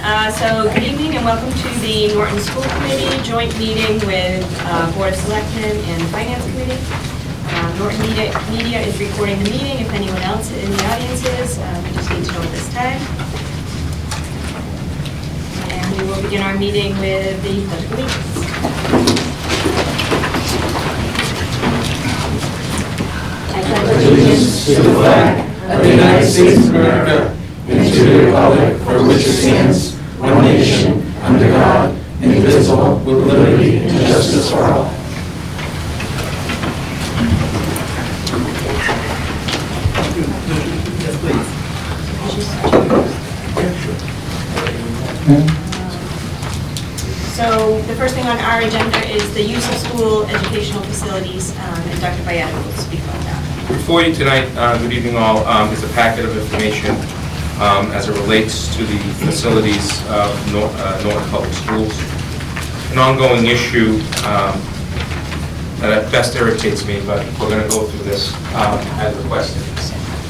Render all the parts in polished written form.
So good evening and welcome to the Norton School Committee joint meeting with Board of Selectmen and Finance Committee. Norton Media is recording the meeting. If anyone else in the audience is, we just need to know at this time. And we will begin our meeting with the Pledge of Allegiance. I pledge allegiance to the flag of the United States of America and to the republic for which it stands, one nation, under God, indivisible, with liberty and justice for all. Yes, please. So the first thing on our agenda is the use of school educational facilities, and Dr. Bayetta will speak about that. Before you tonight, good evening all, is a packet of information as it relates to the facilities of Norton Public Schools. An ongoing issue that at best irritates me, but we're going to go through this as requested.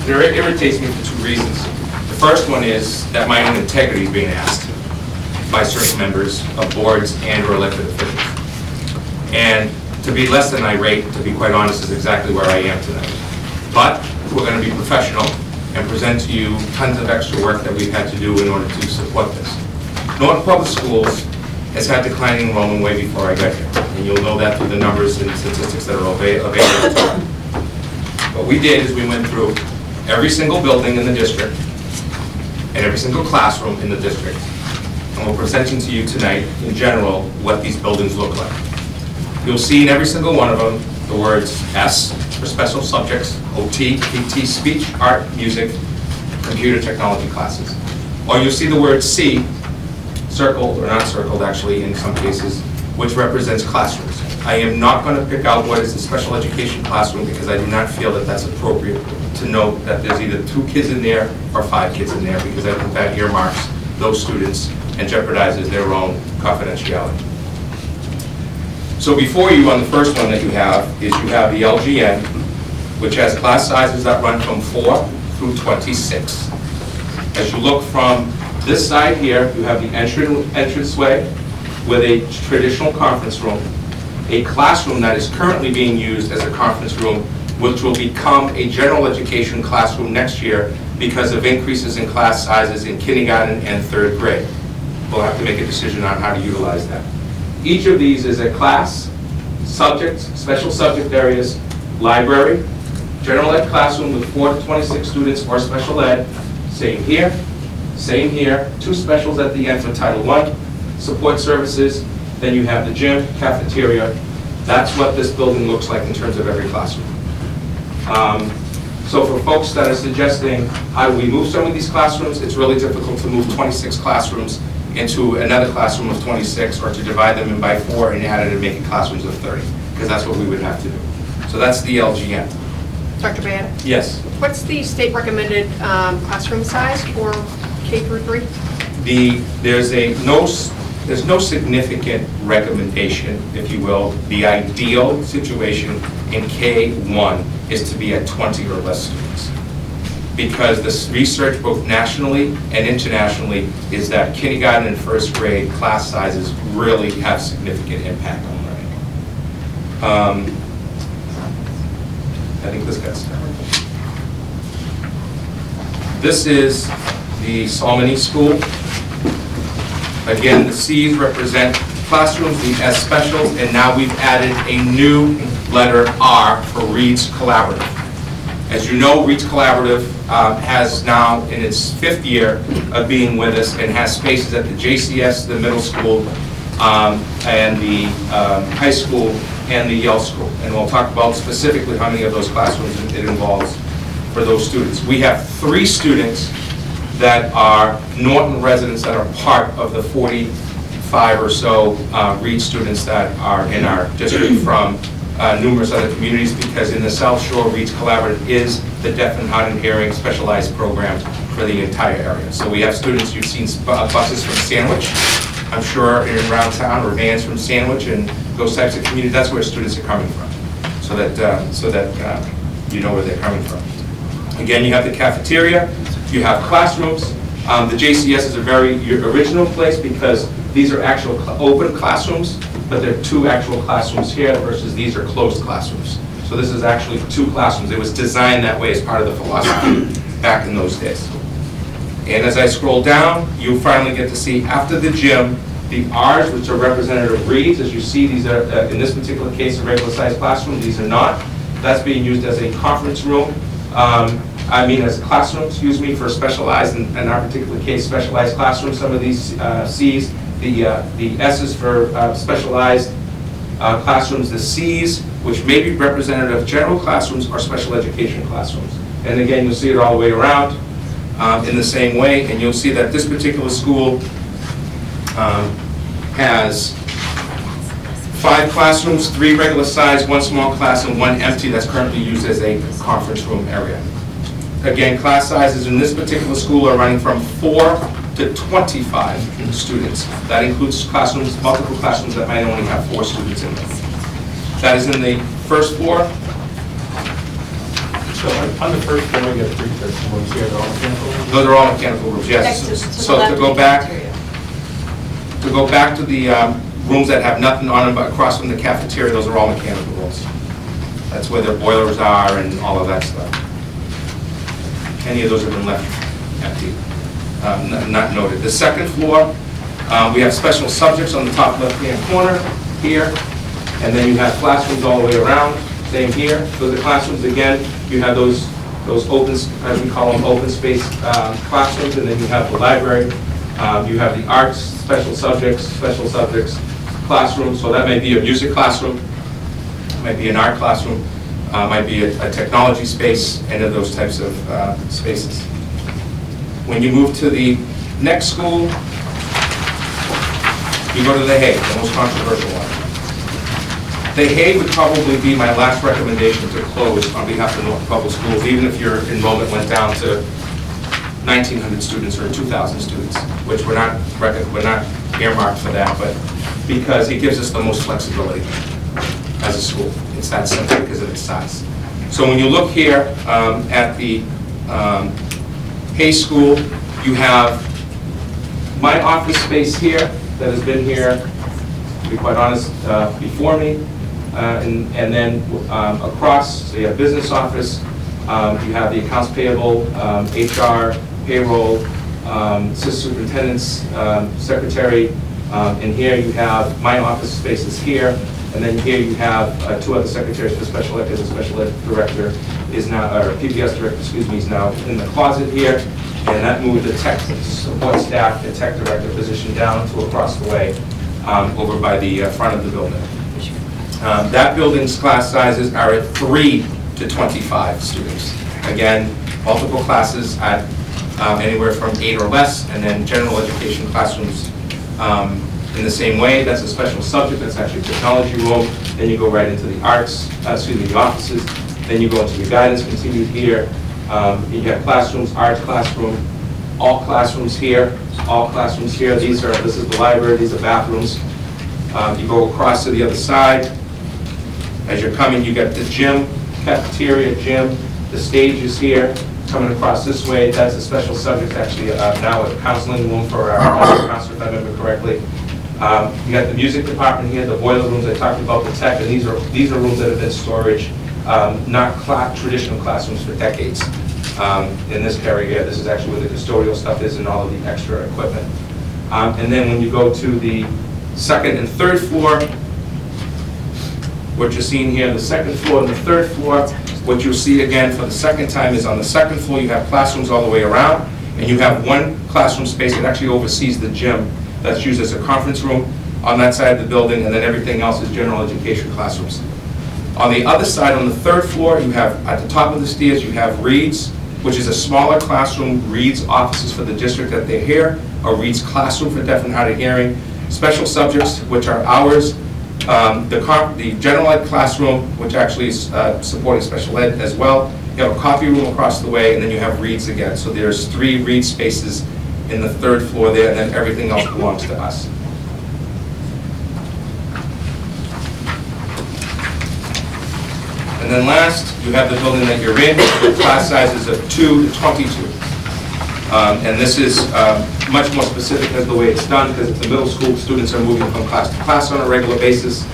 It irritates me for two reasons. The first one is that my own integrity is being asked by certain members of boards and or elected officials. And to be less than irate, to be quite honest, is exactly where I am tonight. But we're going to be professional and present to you tons of extra work that we've had to do in order to support this. Norton Public Schools has had declining enrollment way before I got here. And you'll know that through the numbers and statistics that are available to you. What we did is we went through every single building in the district and every single classroom in the district. And we're presenting to you tonight, in general, what these buildings look like. You'll see in every single one of them the words S for special subjects, OT, PT, speech, art, music, computer technology classes. Or you'll see the word C, circled or not circled actually in some cases, which represents classrooms. I am not going to pick out what is the special education classroom because I do not feel that that's appropriate to note that there's either 2 kids in there or 5 kids in there, because I think that earmarks those students and jeopardizes their own confidentiality. So before you, on the first one that you have, is you have the LGN, which has class sizes that run from 4 through 26. As you look from this side here, you have the entranceway with a traditional conference room, a classroom that is currently being used as a conference room, which will become a general education classroom next year because of increases in class sizes in kindergarten and 3rd grade. We'll have to make a decision on how to utilize that. Each of these is a class, subject, special subject areas, library, general ed classroom with 4 to 26 students or special ed, same here, 2 specials at the end for Title I, support services, then you have the gym, cafeteria. That's what this building looks like in terms of every classroom. So for folks that are suggesting how do we move some of these classrooms, it's really difficult to move 26 classrooms into another classroom of 26 or to divide them in by 4 and add it and make it classrooms of 30, because that's what we would have to do. So that's the LGN. Dr. Bayetta? Yes. What's the state recommended classroom size for K through 3? There's no significant recommendation, if you will. The ideal situation in K1 is to be at 20 or less students. Because this research, both nationally and internationally, is that kindergarten and 1st grade class sizes really have significant impact on learning. I think this got started. This is the Salmony School. Again, the C's represent classrooms, the S specials, and now we've added a new letter R for Reed's Collaborative. As you know, Reed's Collaborative has now in its 5th year of being with us and has spaces at the JCS, the middle school, and the high school, and the Yale School. And we'll talk about specifically how many of those classrooms it involves for those students. We have 3 students that are Norton residents that are part of the 45 or so Reed students that are in our district from numerous other communities, because in the South Shore, Reed's Collaborative is the deaf and hard of hearing specialized program for the entire area. So we have students, you've seen buses from Sandwich, I'm sure around town, or vans from Sandwich and those types of communities. That's where students are coming from, so that you know where they're coming from. Again, you have the cafeteria, you have classrooms, The JCS is a very original place because these are actual open classrooms, but there are 2 actual classrooms here versus these are closed classrooms. So this is actually 2 classrooms. It was designed that way as part of the philosophy back in those days. And as I scroll down, you finally get to see, after the gym, the R's, which are representative reads. As you see, these are, in this particular case, a regular-sized classroom. These are not. That's being used as a conference room. As a classroom, excuse me, for specialized, in our particular case, specialized classrooms. Some of these C's, the S's for specialized classrooms, the C's, which may be representative of general classrooms or special education classrooms. And again, you'll see it all the way around in the same way, and you'll see that this particular school has 5 classrooms, 3 regular size, 1 small class, and 1 empty that's currently used as a conference room area. Again, class sizes in this particular school are running from 4 to 25 students. That includes classrooms, multiple classrooms that might only have 4 students in them. That is in the first floor. So on the first floor, you have 3 different rooms here, they're all mechanical rooms? Those are all mechanical rooms, yes. Next to the So left to of go the back, cafeteria. to the rooms that have nothing on them but across from the cafeteria, those are all mechanical rooms. That's where their boilers are and all of that stuff. Any of those have been left empty, not noted. The second floor, we have special subjects on the top left-hand corner here, and then you have classrooms all the way around. Same here. Those are classrooms again. You have those open, as we call them, open space classrooms, and then you have the library. You have the arts, special subjects classroom. So that may be a music classroom, might be an art classroom, might be a technology space, any of those types of spaces. When you move to the next school, you go to the Hay, the most controversial one. The Hay would probably be my last recommendation to close on behalf of Norton Public Schools, even if your enrollment went down to 1,900 students or 2,000 students, which we're not earmarked for that, but because it gives us the most flexibility as a school. It's that simple because of its size. So when you look here at the Hay School, you have my office space here that has been here, to be quite honest, before me. And then across, so you have business office, you have the accounts payable, HR, payroll, assistant superintendent's secretary, and here you have my office spaces here, and then here you have 2 other secretaries for special ed, because the special ed director is now, or PBS director, excuse me, is now in the closet here, and that moved the tech support staff, the tech director position down to across the way over by the front of the building. That building's class sizes are at 3 to 25 students. Again, multiple classes at anywhere from 8 or less, and then general education classrooms in the same way. That's a special subject, that's actually a technology room. Then you go right into the arts, the offices. Then you go into your guidance continued here. You have classrooms, arts classroom, all classrooms here, This is the library, these are bathrooms. You go across to the other side. As you're coming, you get the gym, cafeteria, gym. The stage is here. Coming across this way, that's a special subject, actually now a counseling room for our counselor, if I remember correctly. You got the music department here, the boiler rooms. I talked about the tech, and these are rooms that have been storage, not traditional classrooms for decades. In this area here, this is actually where the custodial stuff is and all of the extra equipment. And then when you go to the second and third floor, what you're seeing here, the second floor and the third floor, what you'll see again for the second time is on the second floor, you have classrooms all the way around, and you have one classroom space that actually oversees the gym that's used as a conference room on that side of the building, and then everything else is general education classrooms. On the other side, on the third floor, you have, at the top of the stairs, you have Reed's, which is a smaller classroom, Reed's offices for the district that they're here, or Reed's classroom for deaf and hard of hearing, special subjects, which are ours, the general ed classroom, which actually is supporting special ed as well. You have a copy room across the way, and then you have Reed's again. So there's 3 Reed spaces in the third floor there, and then everything else belongs to us. And then last, you have the building that you're in, with class sizes of 2 to 22. And this is much more specific as the way it's done, because at the middle school, students are moving from class to class on a regular basis.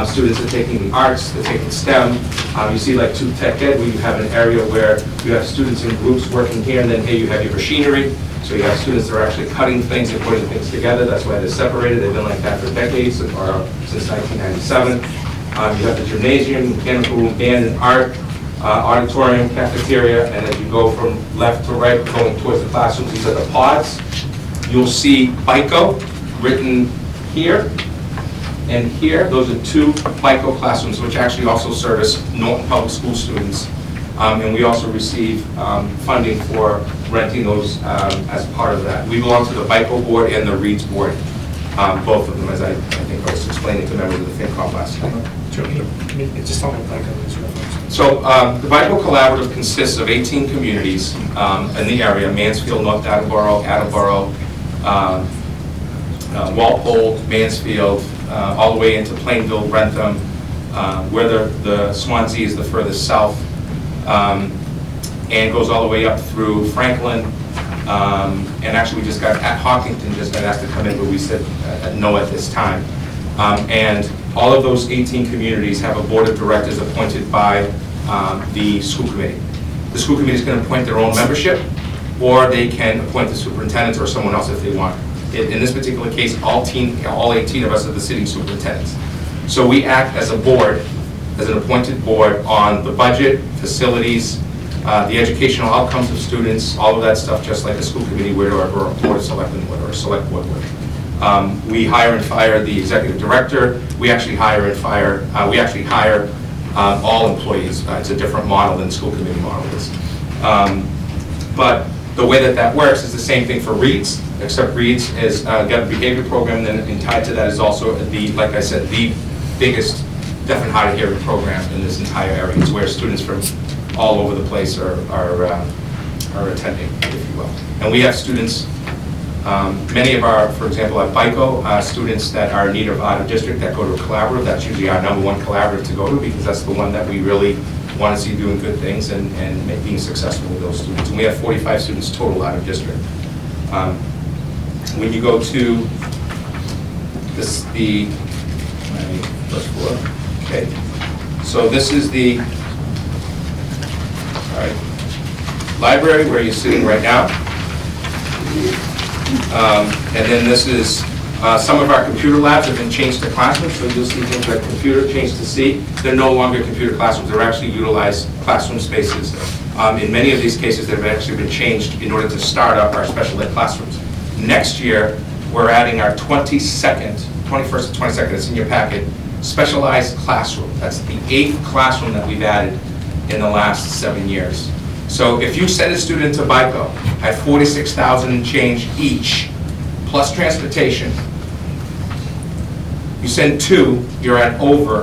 Students are taking the arts, they're taking STEM. You see like 2 Tech Ed, where you have an area where you have students in groups working here, and then here you have your machinery. So you have students that are actually cutting things and putting things together. That's why they're separated. They've been like that for decades, or since 1997. You have the gymnasium, mechanical room, band and art, auditorium, cafeteria, and as you go from left to right, going towards the classrooms, these are the pods. You'll see BICO written here and here. Those are 2 BICO classrooms, which actually also service Norton Public School students. And we also receive funding for renting those as part of that. We belong to the BICO board and the READS board, both of them, as I think I was explaining to members of the FinCom last night. Just tell me what BICO is referenced. So the BICO Collaborative consists of 18 communities in the area: Mansfield, North Attleboro, Walpole, Mansfield, all the way into Plainville, Rentham, where the Swansea is the furthest south, and goes all the way up through Franklin. And actually, we just got at Hawkington just got asked to come in, but we said no at this time. And all of those 18 communities have a board of directors appointed by the school committee. The school committee is going to appoint their own membership, or they can appoint the superintendent or someone else if they want. In this particular case, all 18 of us are the sitting superintendents. So we act as a board, as an appointed board, on the budget, facilities, the educational outcomes of students, all of that stuff, just like a school committee would, or a board of selectmen would, or a select board would. We hire and fire the executive director. We actually hire and fire, all employees. It's a different model than the school committee model is. But the way that works is the same thing for READS, except READS is got a behavior program, and tied to that is also like I said, the biggest deaf and hard of hearing program in this entire area. It's where students from all over the place are attending, if you will. And we have students, many of our, for example, at BICO, students that are in need of out of district that go to a collaborative. That's usually our #1 collaborative to go to, because that's the one that we really want to see doing good things and being successful with those students. And we have 45 students total out of district. When you go to the first floor, okay. So this is the library where you're sitting right now. And then this is some of our computer labs have been changed to classrooms, so you'll see things like computer changed to C. They're no longer computer classrooms. They're actually utilized classroom spaces. In many of these cases, they've actually been changed in order to start up our special ed classrooms. Next year, we're adding our 21st and 22nd, it's in your packet, specialized classroom. That's the 8th classroom that we've added in the last 7 years. So if you send a student to BICO at $46,000 and change each, plus transportation, you send 2, you're at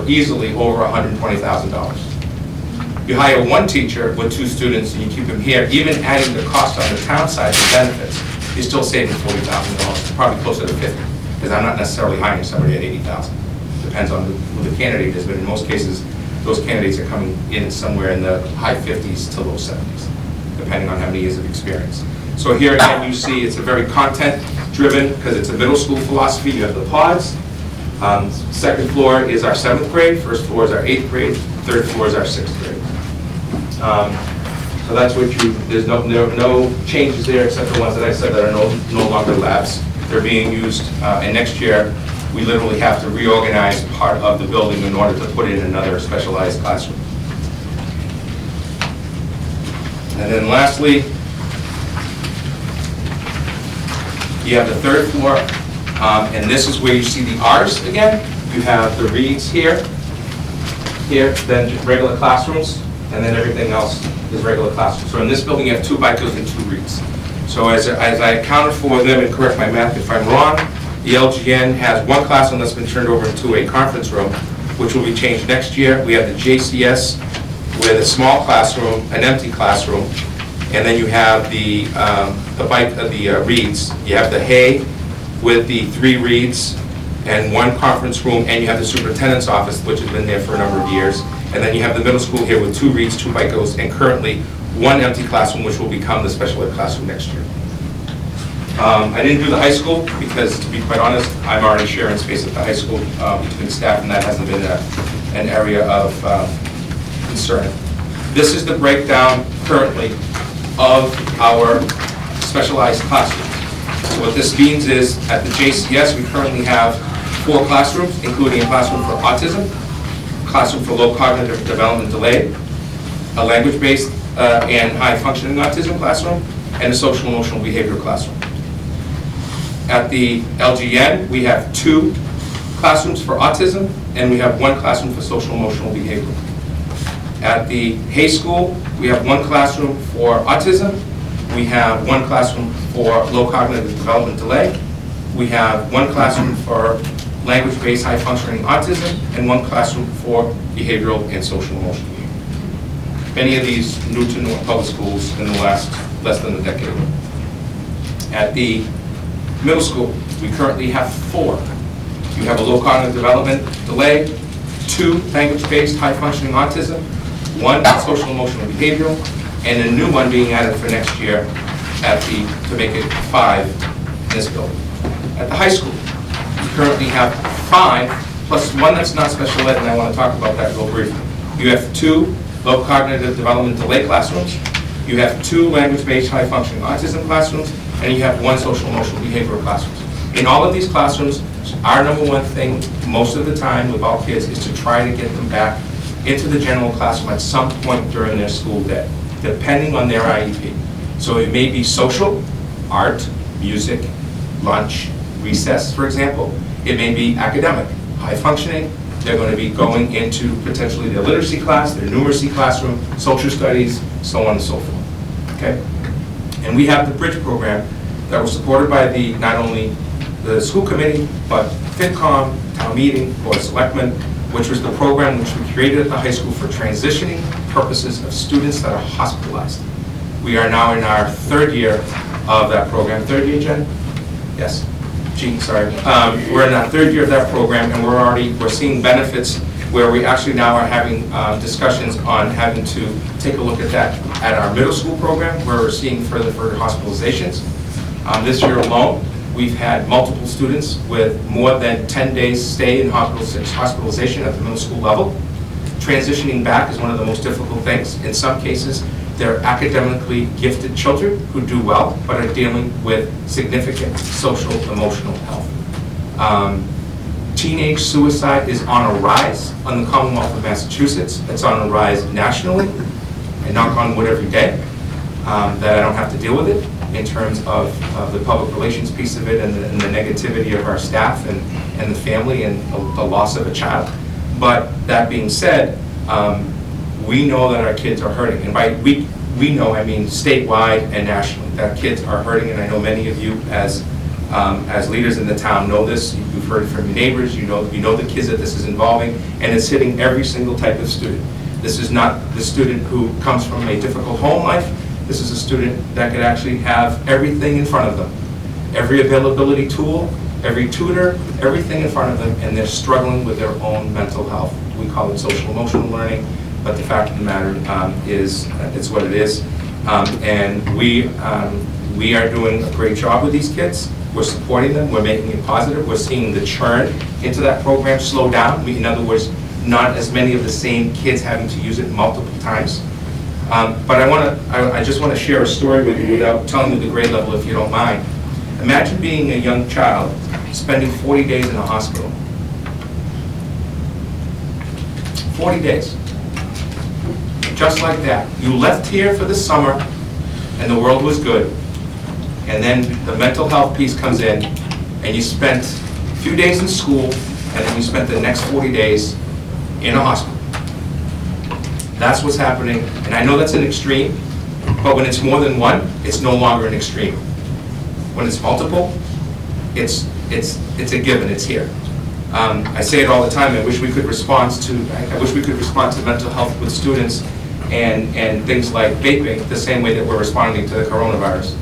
easily over $120,000. You hire 1 teacher with 2 students and you keep them here, even adding the cost on the town side for benefits, you're still saving $40,000, probably closer to 50, because I'm not necessarily hiring somebody at $80,000. Depends on who the candidate is, but in most cases, those candidates are coming in somewhere in the high 50s to low 70s, depending on how many years of experience. So here again, you see it's a very content-driven, because it's a middle school philosophy. You have the pods. Second floor is our 7th grade. First floor is our 8th grade. Third floor is our 6th grade. So that's what there's no changes there except the ones that I said that are no longer labs. They're being used, and next year, we literally have to reorganize part of the building in order to put in another specialized classroom. And then lastly, you have the 3rd floor, and this is where you see the R's again. You have the READS here, then regular classrooms, and then everything else is regular classrooms. So in this building, you have 2 BICOs and 2 READS. So as I accounted for them, and correct my math if I'm wrong, the LGN has 1 classroom that's been turned over into a conference room, which will be changed next year. We have the JCS with a small classroom, an empty classroom, and then you have the READS. You have the Hay with the 3 READS and 1 conference room, and you have the superintendent's office, which has been there for a number of years. And then you have the middle school here with 2 READS, 2 BICOs, and currently 1 empty classroom, which will become the special ed classroom next year. I didn't do the high school because, to be quite honest, I'm already sharing space at the high school between staff, and that hasn't been an area of concern. This is the breakdown currently of our specialized classrooms. So what this means is, at the JCS, we currently have 4 classrooms, including a classroom for autism, a classroom for low cognitive development delay, a language-based and high-functioning autism classroom, and a social-emotional behavior classroom. At the LGN, we have 2 classrooms for autism, and we have 1 classroom for social-emotional behavior. At the Hay School, we have 1 classroom for autism, we have 1 classroom for low cognitive development delay, we have 1 classroom for language-based high-functioning autism, and 1 classroom for behavioral and social-emotional behavior. Many of these new to Norton Public Schools in the last less than a decade. At the middle school, we currently have 4. You have a low cognitive development delay, 2 language-based high-functioning autism, 1 social emotional behavioral, and a new one being added for next year to make it 5 in this building. At the high school, we currently have 5 plus 1 that's not special ed, and I want to talk about that real briefly. You have 2 low cognitive development delay classrooms, you have 2 language-based high-functioning autism classrooms, and you have 1 social emotional behavioral classroom. In all of these classrooms, our number 1 thing most of the time with all kids is to try to get them back into the general classroom at some point during their school day, depending on their IEP. So it may be social, art, music, lunch, recess, for example. It may be academic, high functioning. They're going to be going into potentially their literacy class, their numeracy classroom, social studies, so on and so forth. Okay? And we have the Bridge program that was supported by not only the school committee, but FinCom, town meeting, board of selectmen, which was the program which we created at the high school for transitioning purposes of students that are hospitalized. We are now in our 3rd year of that program. 3rd year, Jen? Yes. Gene, sorry. We're in our 3rd year of that program, and we're seeing benefits where we actually now are having discussions on having to take a look at that at our middle school program, where we're seeing further hospitalizations. This year alone, we've had multiple students with more than 10 days stay in hospitalization at the middle school level. Transitioning back is one of the most difficult things. In some cases, they're academically gifted children who do well, but are dealing with significant social, emotional health. Teenage suicide is on a rise on the Commonwealth of Massachusetts. It's on a rise nationally, and knock on wood every day, that I don't have to deal with it in terms of the public relations piece of it and the negativity of our staff and the family and the loss of a child. But that being said, we know that our kids are hurting. And by we know, I mean statewide and nationally, that kids are hurting. And I know many of you as leaders in the town know this. You've heard from your neighbors, you know the kids that this is involving, and it's hitting every single type of student. This is not the student who comes from a difficult home life. This is a student that could actually have everything in front of them. Every availability tool, every tutor, everything in front of them, and they're struggling with their own mental health. We call it social emotional learning, but the fact of the matter is it's what it is. And we are doing a great job with these kids. We're supporting them, we're making it positive, we're seeing the churn into that program slow down. In other words, not as many of the same kids having to use it multiple times. But I just want to share a story with you without telling you the grade level, if you don't mind. Imagine being a young child, spending 40 days in a hospital. 40 days. Just like that. You left here for the summer, and the world was good. And then the mental health piece comes in, and you spent a few days in school, and then you spent the next 40 days in a hospital. That's what's happening, and I know that's an extreme, but when it's more than one, it's no longer an extreme. When it's multiple, it's a given, it's here. I say it all the time, I wish we could respond to mental health with students and things like vaping the same way that we're responding to the coronavirus.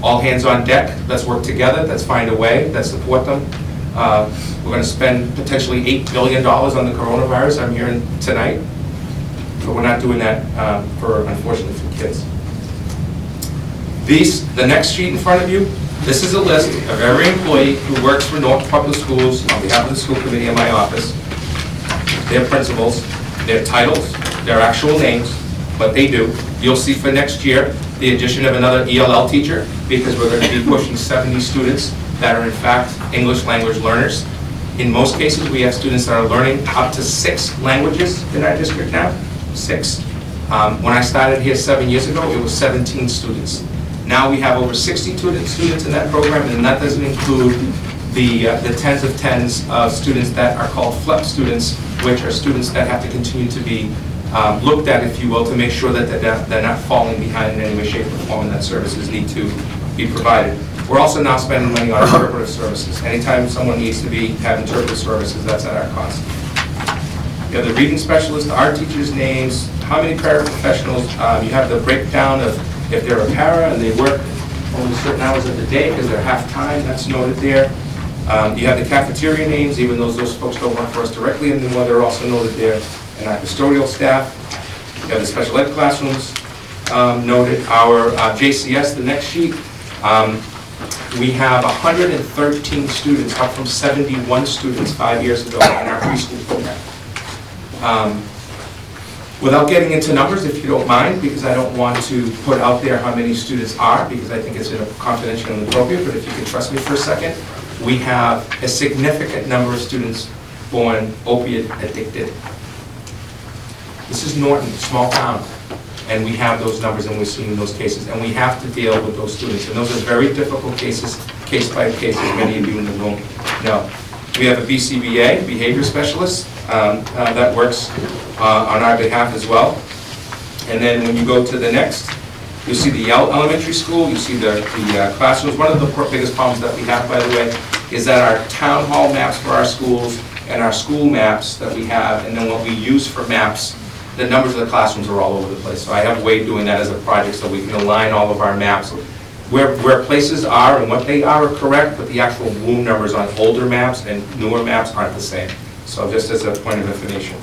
All hands on deck, let's work together, let's find a way, let's support them. We're going to spend potentially $8 billion on the coronavirus, I'm hearing tonight, but we're not doing that unfortunately for kids. The next sheet in front of you, this is a list of every employee who works for North Public Schools on behalf of the school committee in my office, their principals, their titles, their actual names, what they do. You'll see for next year the addition of another ELL teacher, because we're going to be pushing 70 students that are in fact English language learners. In most cases, we have students that are learning up to 6 languages in our district now, 6. When I started here 7 years ago, it was 17 students. Now we have over 60 students in that program, and that doesn't include the tens of students that are called FLEP students, which are students that have to continue to be looked at, if you will, to make sure that they're not falling behind in any way, shape, or form, and that services need to be provided. We're also now spending money on interpretive services. Anytime someone needs to have interpretive services, that's at our cost. You have the reading specialist, the art teachers' names, how many paraprofessionals. You have the breakdown of if they're a para and they work only certain hours of the day because they're half-time, that's noted there. You have the cafeteria names, even though those folks don't work for us directly anymore, they're also noted there. And our custodial staff. You have the special ed classrooms noted. Our JCS, the next sheet, we have 113 students, up from 71 students 5 years ago in our preschool program. Without getting into numbers, if you don't mind, because I don't want to put out there how many students are, because I think it's confidential and inappropriate, but if you can trust me for a second, we have a significant number of students born opiate addicted. This is Norton, a small town, and we have those numbers and we're seeing those cases, and we have to deal with those students, and those are very difficult cases, case by case, as many of you in the room know. We have a BCBA, behavior specialist, that works on our behalf as well. And then when you go to the next, you see the elementary school, you see the classrooms. One of the biggest problems that we have, by the way, is that our town hall maps for our schools and our school maps that we have, and then what we use for maps, the numbers of the classrooms are all over the place. So I have Wade doing that as a project so we can align all of our maps. Where places are and what they are correct, but the actual room numbers on older maps and newer maps aren't the same. So just as a point of information.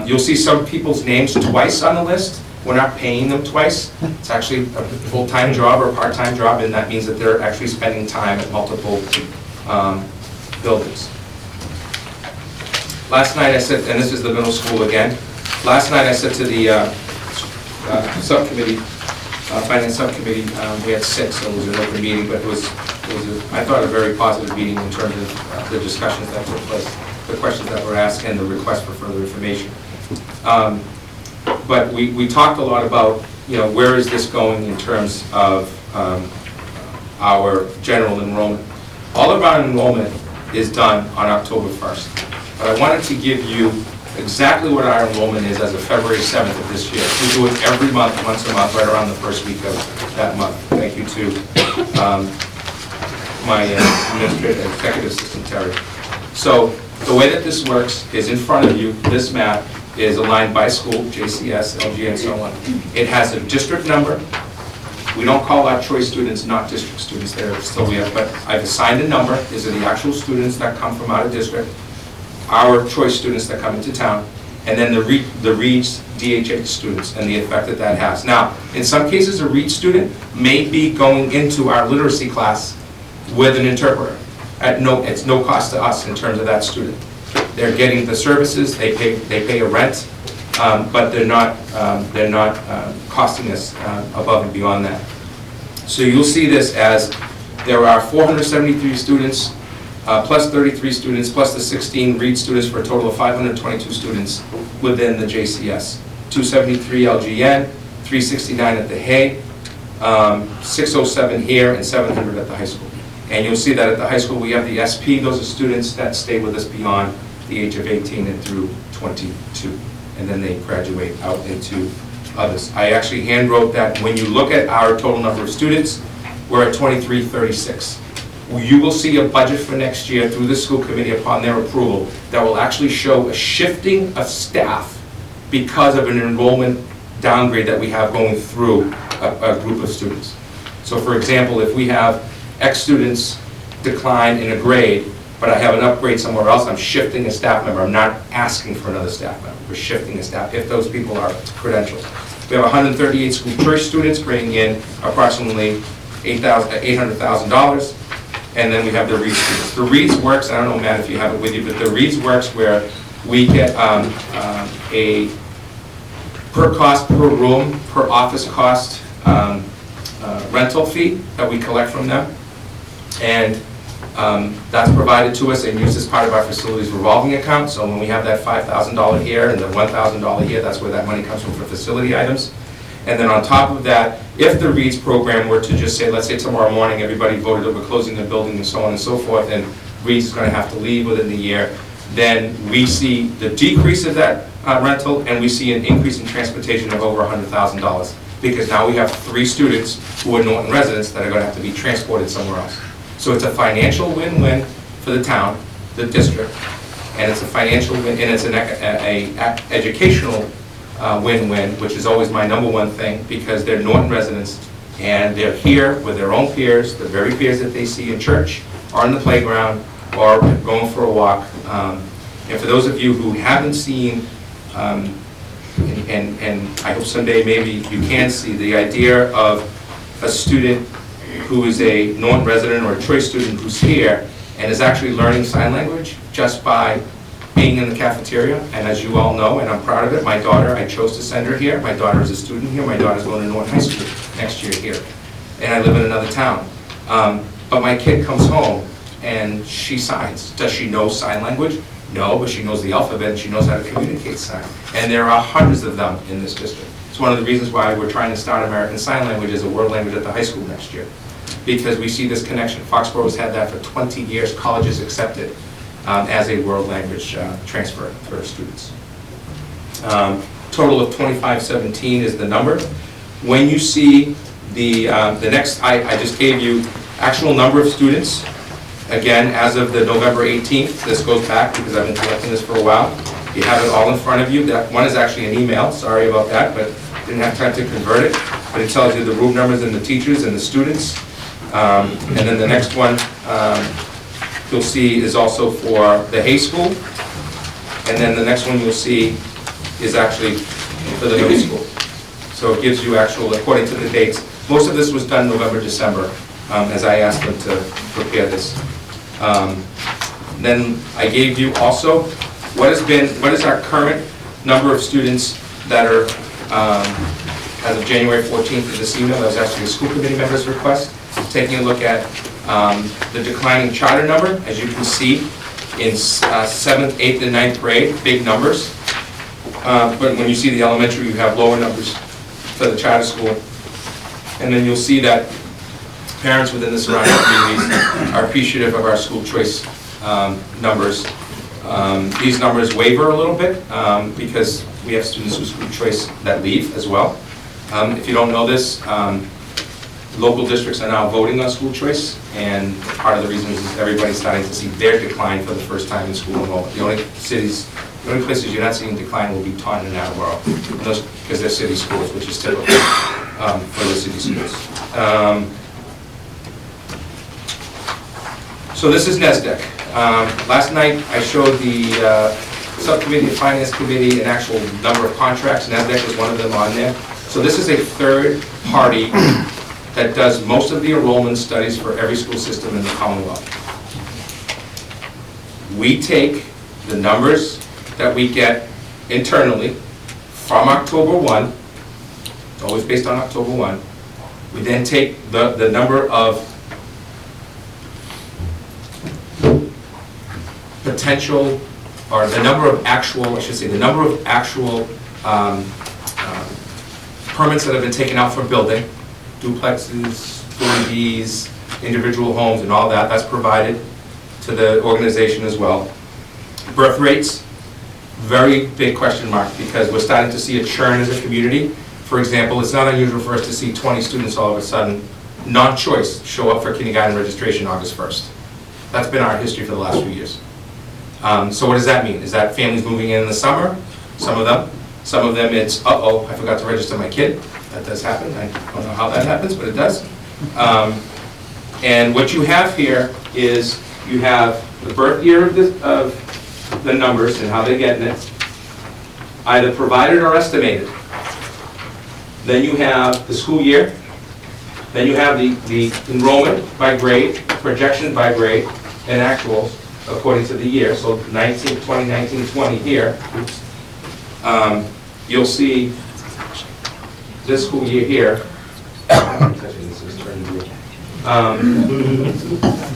You'll see some people's names twice on the list. We're not paying them twice. It's actually a full-time job or a part-time job, and that means that they're actually spending time at multiple buildings. Last night I said, and this is the middle school again, last night I said to the subcommittee, finance subcommittee, we had 6, so it was an open meeting, but it was I thought, a very positive meeting in terms of the discussions that took place, the questions that were asked, and the request for further information. But we talked a lot about, where is this going in terms of our general enrollment. All of our enrollment is done on October 1st. But I wanted to give you exactly what our enrollment is as of February 7th of this year. We do it every month, once a month, right around the first week of that month. Thank you to my administrative executive assistant, Terry. So the way that this works is in front of you. This map is aligned by school, JCS, LG, and so on. It has a district number. We don't call our choice students not district students. They're still here, but I've assigned a number. These are the actual students that come from out of district, our choice students that come into town, and then the READS DHH students and the effect that that has. Now, in some cases, a READS student may be going into our literacy class with an interpreter. It's no cost to us in terms of that student. They're getting the services, they pay a rent, but they're not costing us above and beyond that. So you'll see this as there are 473 students, plus 33 students, plus the 16 READ students, for a total of 522 students within the JCS. 273 LGN, 369 at the Hay, 607 here, and 700 at the high school. And you'll see that at the high school we have the SP. Those are students that stay with us beyond the age of 18 and through 22. And then they graduate out into others. I actually hand wrote that when you look at our total number of students, we're at 2336. You will see a budget for next year through the school committee upon their approval that will actually show a shifting of staff because of an enrollment downgrade that we have going through a group of students. So for example, if we have X students decline in a grade, but I have an upgrade somewhere else, I'm shifting a staff member. I'm not asking for another staff member. We're shifting a staff if those people are credentialed. We have 138 school choice students bringing in approximately $800,000. And then we have the Reads students. The Reads works, I don't know, Matt, if you have it with you, but the Reads works where we get a per cost, per room, per office cost rental fee that we collect from them. And that's provided to us and used as part of our facilities revolving account. So when we have that $5,000 here and the $1,000 here, that's where that money comes from for facility items. And then on top of that, if the Reads program were to just say, let's say tomorrow morning, everybody voted that we're closing the building and so on and so forth, and Reads is going to have to leave within the year, then we see the decrease of that rental, and we see an increase in transportation of over $100,000. Because now we have 3 students who are Norton residents that are going to have to be transported somewhere else. So it's a financial win-win for the town, the district, and it's a financial win, and it's an educational win-win, which is always my number one thing, because they're Norton residents, and they're here with their own peers, the very peers that they see in church, or in the playground, or going for a walk. And for those of you who haven't seen, and I hope someday maybe you can see, the idea of a student who is a Norton resident or a choice student who's here and is actually learning sign language just by being in the cafeteria. And as you all know, and I'm proud of it, my daughter, I chose to send her here. My daughter is a student here. My daughter's going to Norton High School next year here. And I live in another town. But my kid comes home and she signs. Does she know sign language? No, but she knows the alphabet and she knows how to communicate sign. And there are hundreds of them in this district. It's one of the reasons why we're trying to start American Sign Language as a world language at the high school next year. Because we see this connection. Foxborough has had that for 20 years. Colleges accepted as a world language transfer for students. Total of 2517 is the number. When you see the next, I just gave you actual number of students. Again, as of the November 18th, this goes back because I've been collecting this for a while. You have it all in front of you. That one is actually an email, sorry about that, but didn't have time to convert it. But it tells you the room numbers and the teachers and the students. And then the next one you'll see is also for the Hay School. And then the next one you'll see is actually for the middle school. So it gives you actual, according to the dates. Most of this was done November, December, as I asked them to prepare this. Then I gave you also what is our current number of students that are, as of January 14th of this email, that was actually a school committee member's request, taking a look at the declining charter number. As you can see, in 7th, 8th, and 9th grade, big numbers. But when you see the elementary, you have lower numbers for the charter school. And then you'll see that parents within the surrounding communities are appreciative of our school choice numbers. These numbers waver a little bit because we have students with school choice that leave as well. If you don't know this, local districts are now voting on school choice, and part of the reason is everybody's starting to see their decline for the first time in school enrollment. The only places you're not seeing decline will be Taunton and Attleboro, because they're city schools, which is typical for the city schools. So this is NESDEC. Last night I showed the subcommittee and finance committee an actual number of contracts. NESDEC was one of them on there. So this is a third party that does most of the enrollment studies for every school system in the Commonwealth. We take the numbers that we get internally from October 1, it's always based on October 1. We then take the number of potential, or the number of actual, I should say, the number of actual permits that have been taken out for building, duplexes, 40Bs, individual homes, and all that. That's provided to the organization as well. Birth rates, very big question mark, because we're starting to see a churn as a community. For example, it's not unusual for us to see 20 students all of a sudden, non-choice, show up for kindergarten registration August 1st. That's been our history for the last few years. So what does that mean? Is that families moving in the summer? Some of them. Some of them it's, uh-oh, I forgot to register my kid. That does happen. I don't know how that happens, but it does. And what you have here is you have the birth year of the numbers and how they're getting it, either provided or estimated. Then you have the school year. Then you have the enrollment by grade, projection by grade, and actuals according to the year. So 2019-20 here. You'll see this school year here.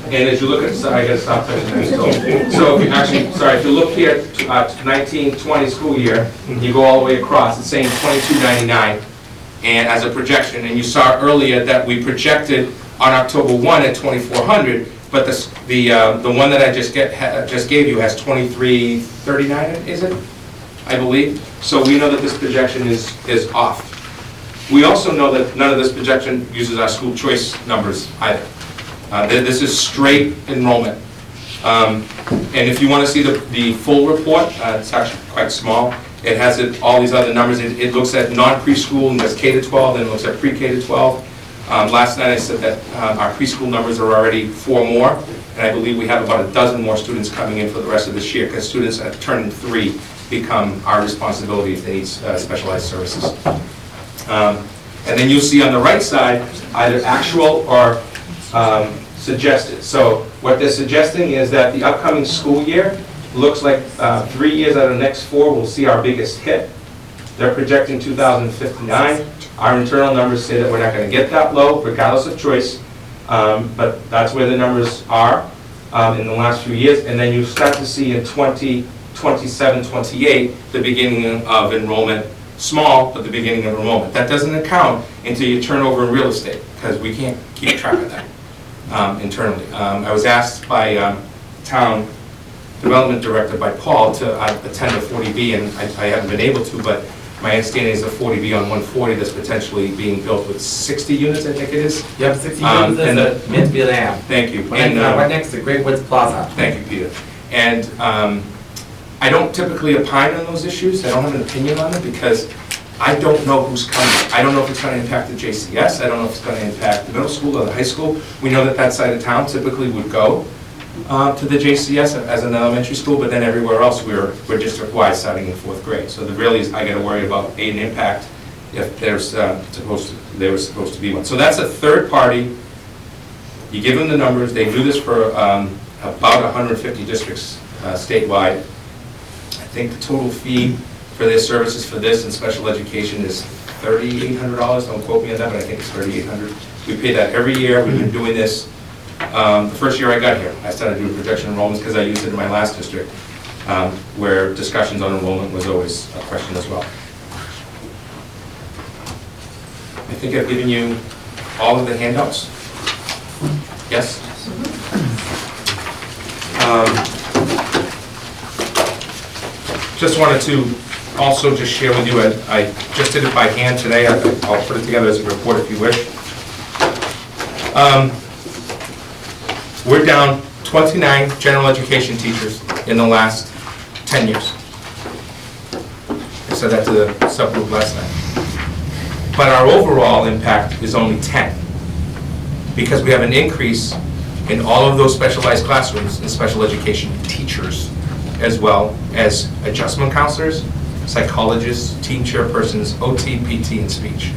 And as you look at, sorry, I gotta stop touching that. So if you actually, sorry, if you look here at 19-20 school year, you go all the way across, it's saying 2299, and as a projection, and you saw earlier that we projected on October 1 at 2400, but the one that I just gave you has 2339, is it? I believe. So we know that this projection is off. We also know that none of this projection uses our school choice numbers either. This is straight enrollment. And if you want to see the full report, it's actually quite small. It has all these other numbers. It looks at non-preschool and does K to 12, then it looks at pre-K to 12. Last night I said that our preschool numbers are already 4 more, and I believe we have about a dozen more students coming in for the rest of this year, because students at turning 3 become our responsibility if they need specialized services. And then you'll see on the right side either actual or suggested. So what they're suggesting is that the upcoming school year looks like 3 years out of the next 4 will see our biggest hit. They're projecting 2059. Our internal numbers say that we're not going to get that low, regardless of choice, but that's where the numbers are in the last few years. And then you start to see in 2027, 28, the beginning of enrollment. Small, but the beginning of enrollment. That doesn't account until you turn over in real estate, because we can't keep track of that internally. I was asked by town development director, by Paul, to attend a 40B, and I haven't been able to, but my understanding is a 40B on 140 that's potentially being built with 60 units, I think it is. Yep, 60 units is the Midfield Ave. Thank you. Right next to Great Woods Plaza. Thank you, Peter. And I don't typically opine on those issues. I don't have an opinion on them because I don't know who's coming. I don't know if it's going to impact the JCS. I don't know if it's going to impact the middle school or the high school. We know that side of town typically would go to the JCS as an elementary school, but then everywhere else we're district-wide starting in 4th grade. So really, I got to worry about an impact if there was supposed to be one. So that's a third party. You give them the numbers. They do this for about 150 districts statewide. I think the total fee for their services for this and special education is $3,800. Don't quote me on that, but I think it's $3,800. We pay that every year. We've been doing this. The first year I got here, I started doing projection enrollments because I used it in my last district, where discussions on enrollment was always a question as well. I think I've given you all of the handouts. Yes? Just wanted to also just share with you, I just did it by hand today. I'll put it together as a report if you wish. We're down 29 general education teachers in the last 10 years. I said that to the subgroup last night. But our overall impact is only 10, because we have an increase in all of those specialized classrooms and special education teachers, as well as adjustment counselors, psychologists, team chairpersons, OT, PT, and speech.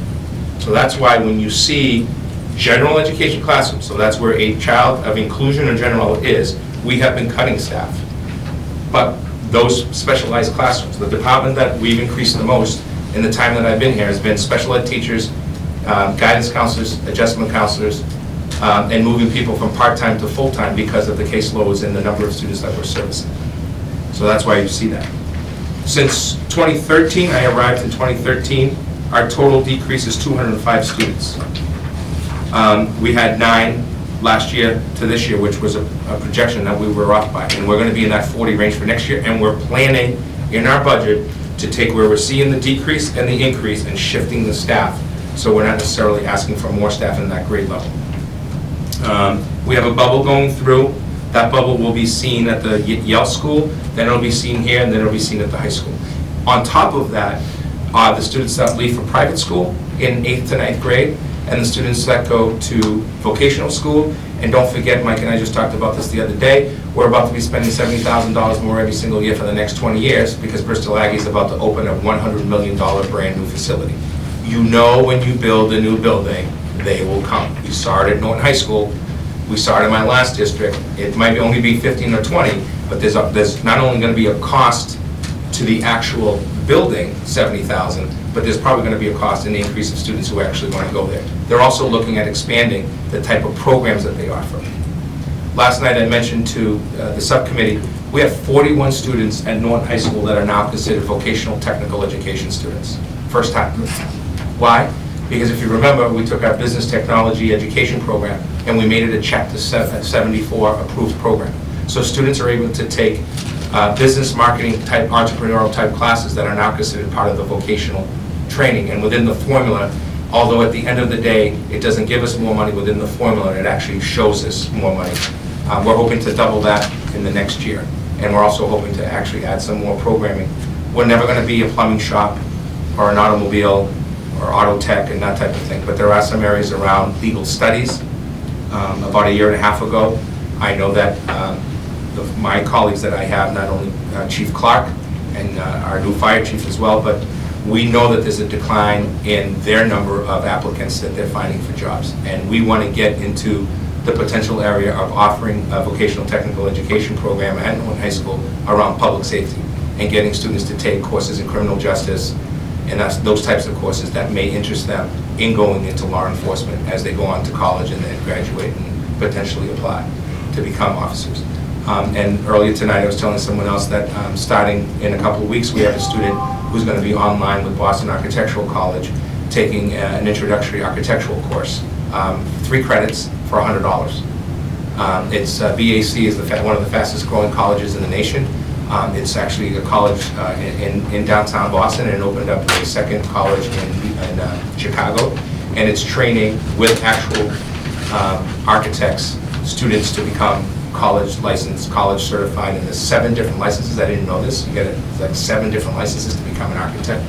So that's why when you see general education classrooms, so that's where a child of inclusion or general is, we have been cutting staff. But those specialized classrooms, the department that we've increased the most in the time that I've been here has been special ed teachers, guidance counselors, adjustment counselors, and moving people from part-time to full-time because of the caseloads and the number of students that we're servicing. So that's why you see that. Since 2013, I arrived in 2013, our total decrease is 205 students. We had 9 last year to this year, which was a projection that we were off by. And we're going to be in that 40 range for next year, and we're planning in our budget to take where we're seeing the decrease and the increase and shifting the staff, so we're not necessarily asking for more staff in that grade level. We have a bubble going through. That bubble will be seen at the Yale school, then it'll be seen here, and then it'll be seen at the high school. On top of that are the students that leave for private school in 8th to 9th grade, and the students that go to vocational school. And don't forget, Mike and I just talked about this the other day, we're about to be spending $70,000 more every single year for the next 20 years because Bristol Aggie is about to open a $100 million brand new facility. you know when you build a new building, they will come. We saw it at Norton High School, we saw it in my last district. It might only be 15 or 20, but there's not only going to be a cost to the actual building, 70,000, but there's probably going to be a cost in the increase of students who actually want to go there. They're also looking at expanding the type of programs that they offer. Last night I mentioned to the subcommittee, we have 41 students at Norton High School that are now considered vocational technical education students. First time. Why? Because if you remember, we took our business technology education program and we made it a Chapter 74 approved program. So students are able to take business marketing type, entrepreneurial type classes that are now considered part of the vocational training. And within the formula, although at the end of the day, it doesn't give us more money within the formula, it actually shows us more money. We're hoping to double that in the next year. And we're also hoping to actually add some more programming. We're never going to be a plumbing shop or an automobile or auto tech and that type of thing, but there are some areas around legal studies. About a year and a half ago, I know that my colleagues that I have, not only Chief Clark and our new fire chief as well, but we know that there's a decline in their number of applicants that they're finding for jobs. And we want to get into the potential area of offering a vocational technical education program at Norton High School around public safety and getting students to take courses in criminal justice and those types of courses that may interest them in going into law enforcement as they go on to college and then graduate and potentially apply to become officers. And earlier tonight I was telling someone else that starting in a couple of weeks we have a student who's going to be online with Boston Architectural College taking an introductory architectural course, 3 credits for $100. It's BAC is one of the fastest growing colleges in the nation. It's actually a college in downtown Boston, and it opened up a second college in Chicago, and it's training with actual architects, students to become college licensed, college certified, and there's 7 different licenses. I didn't know this. You get like 7 different licenses to become an architect.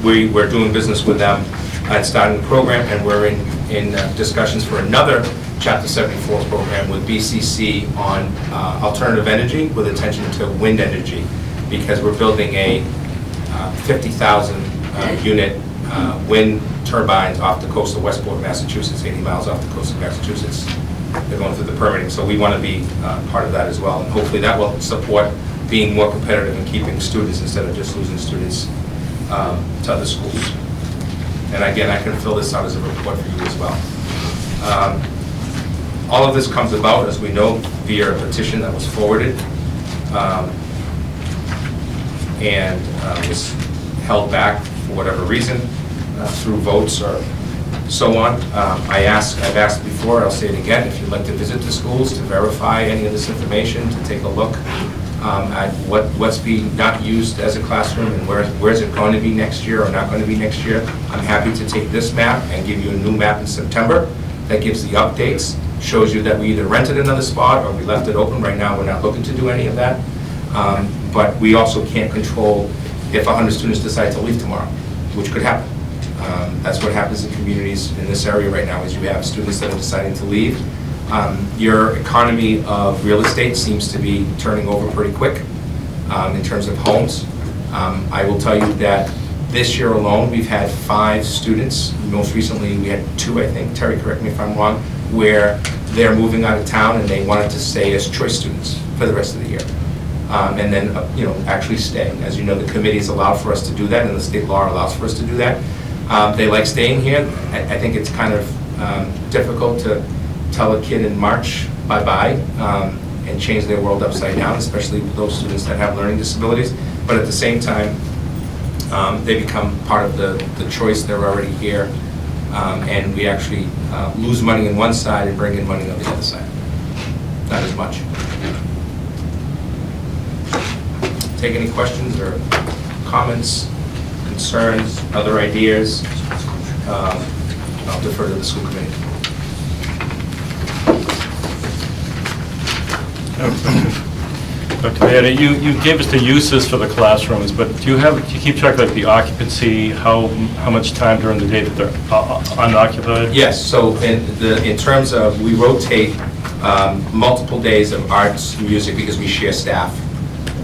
We're doing business with them and starting the program, and we're in discussions for another Chapter 74 program with BCC on alternative energy with attention to wind energy, because we're building a 50,000 unit wind turbines off the coast of Westport, Massachusetts, 80 miles off the coast of Massachusetts. They're going through the permitting, so we want to be part of that as well, and hopefully that will support being more competitive and keeping students instead of just losing students to other schools. And again, I can fill this out as a report for you as well. All of this comes about, as we know, via a petition that was forwarded and was held back for whatever reason through votes or so on. I've asked before, I'll say it again, if you'd like to visit the schools to verify any of this information, to take a look at what's being not used as a classroom and where's it going to be next year or not going to be next year. I'm happy to take this map and give you a new map in September that gives the updates, shows you that we either rented another spot or we left it open. Right now, we're not looking to do any of that. But we also can't control if 100 students decide to leave tomorrow, which could happen. That's what happens in communities in this area right now, is you have students that are deciding to leave. Your economy of real estate seems to be turning over pretty quick in terms of homes. I will tell you that this year alone, we've had 5 students. Most recently, we had 2, I think. Terry, correct me if I'm wrong, where they're moving out of town and they wanted to stay as choice students for the rest of the year. And then, actually stay. As you know, the committee is allowed for us to do that, and the state law allows for us to do that. They like staying here. I think it's kind of difficult to tell a kid in March bye-bye and change their world upside down, especially those students that have learning disabilities. But at the same time, they become part of the choice. They're already here. And we actually lose money on one side and bring in money on the other side. Not as much. Take any questions or comments, concerns, other ideas. I'll defer to the school committee. Dr. Maeda, you gave us the uses for the classrooms, but do you keep track of like the occupancy, how much time during the day that they're unoccupied? Yes, so in terms of, we rotate multiple days of arts, music, because we share staff.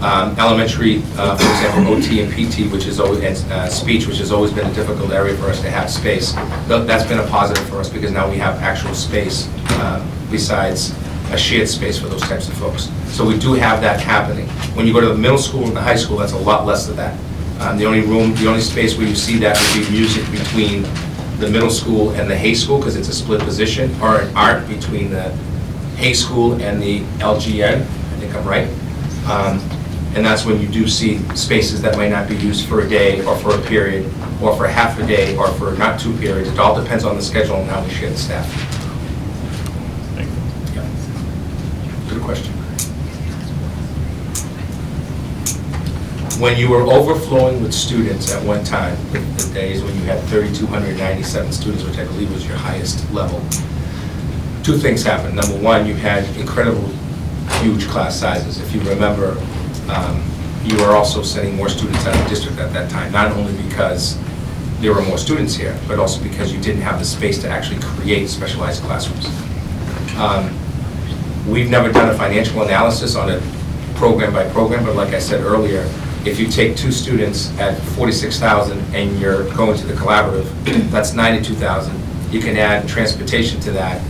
Elementary, for example, OT and PT, which is always, and speech, which has always been a difficult area for us to have space. That's been a positive for us because now we have actual space besides a shared space for those types of folks. So we do have that happening. When you go to the middle school and the high school, that's a lot less of that. The only space where you see that would be music between the middle school and the Hay School, because it's a split position, or an art between the Hay School and the LGN, I think I'm right. And that's when you do see spaces that might not be used for a day, or for a period, or for half a day, or for not 2 periods. It all depends on the schedule and how we share the staff. Yeah. Good question. When you were overflowing with students at one time, the days when you had 3,297 students, which I believe was your highest level, 2 things happened. Number one, you had incredible, huge class sizes. If you remember, you were also sending more students out of the district at that time, not only because there were more students here, but also because you didn't have the space to actually create specialized classrooms. We've never done a financial analysis on it program by program, but like I said earlier, if you take 2 students at $46,000 and you're going to the collaborative, that's $92,000. You can add transportation to that.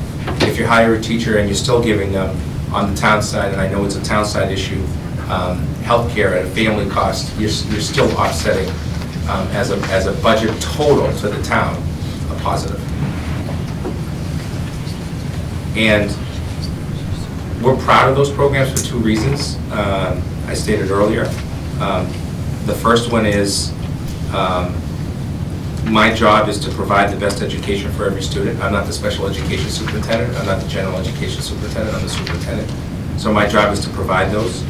If you hire a teacher and you're still giving them on the town side, and I know it's a town side issue, healthcare at a family cost, you're still offsetting as a budget total to the town, a positive. And we're proud of those programs for 2 reasons. I stated earlier. The first one is my job is to provide the best education for every student. I'm not the special education superintendent. I'm not the general education superintendent. I'm the superintendent. So my job is to provide those.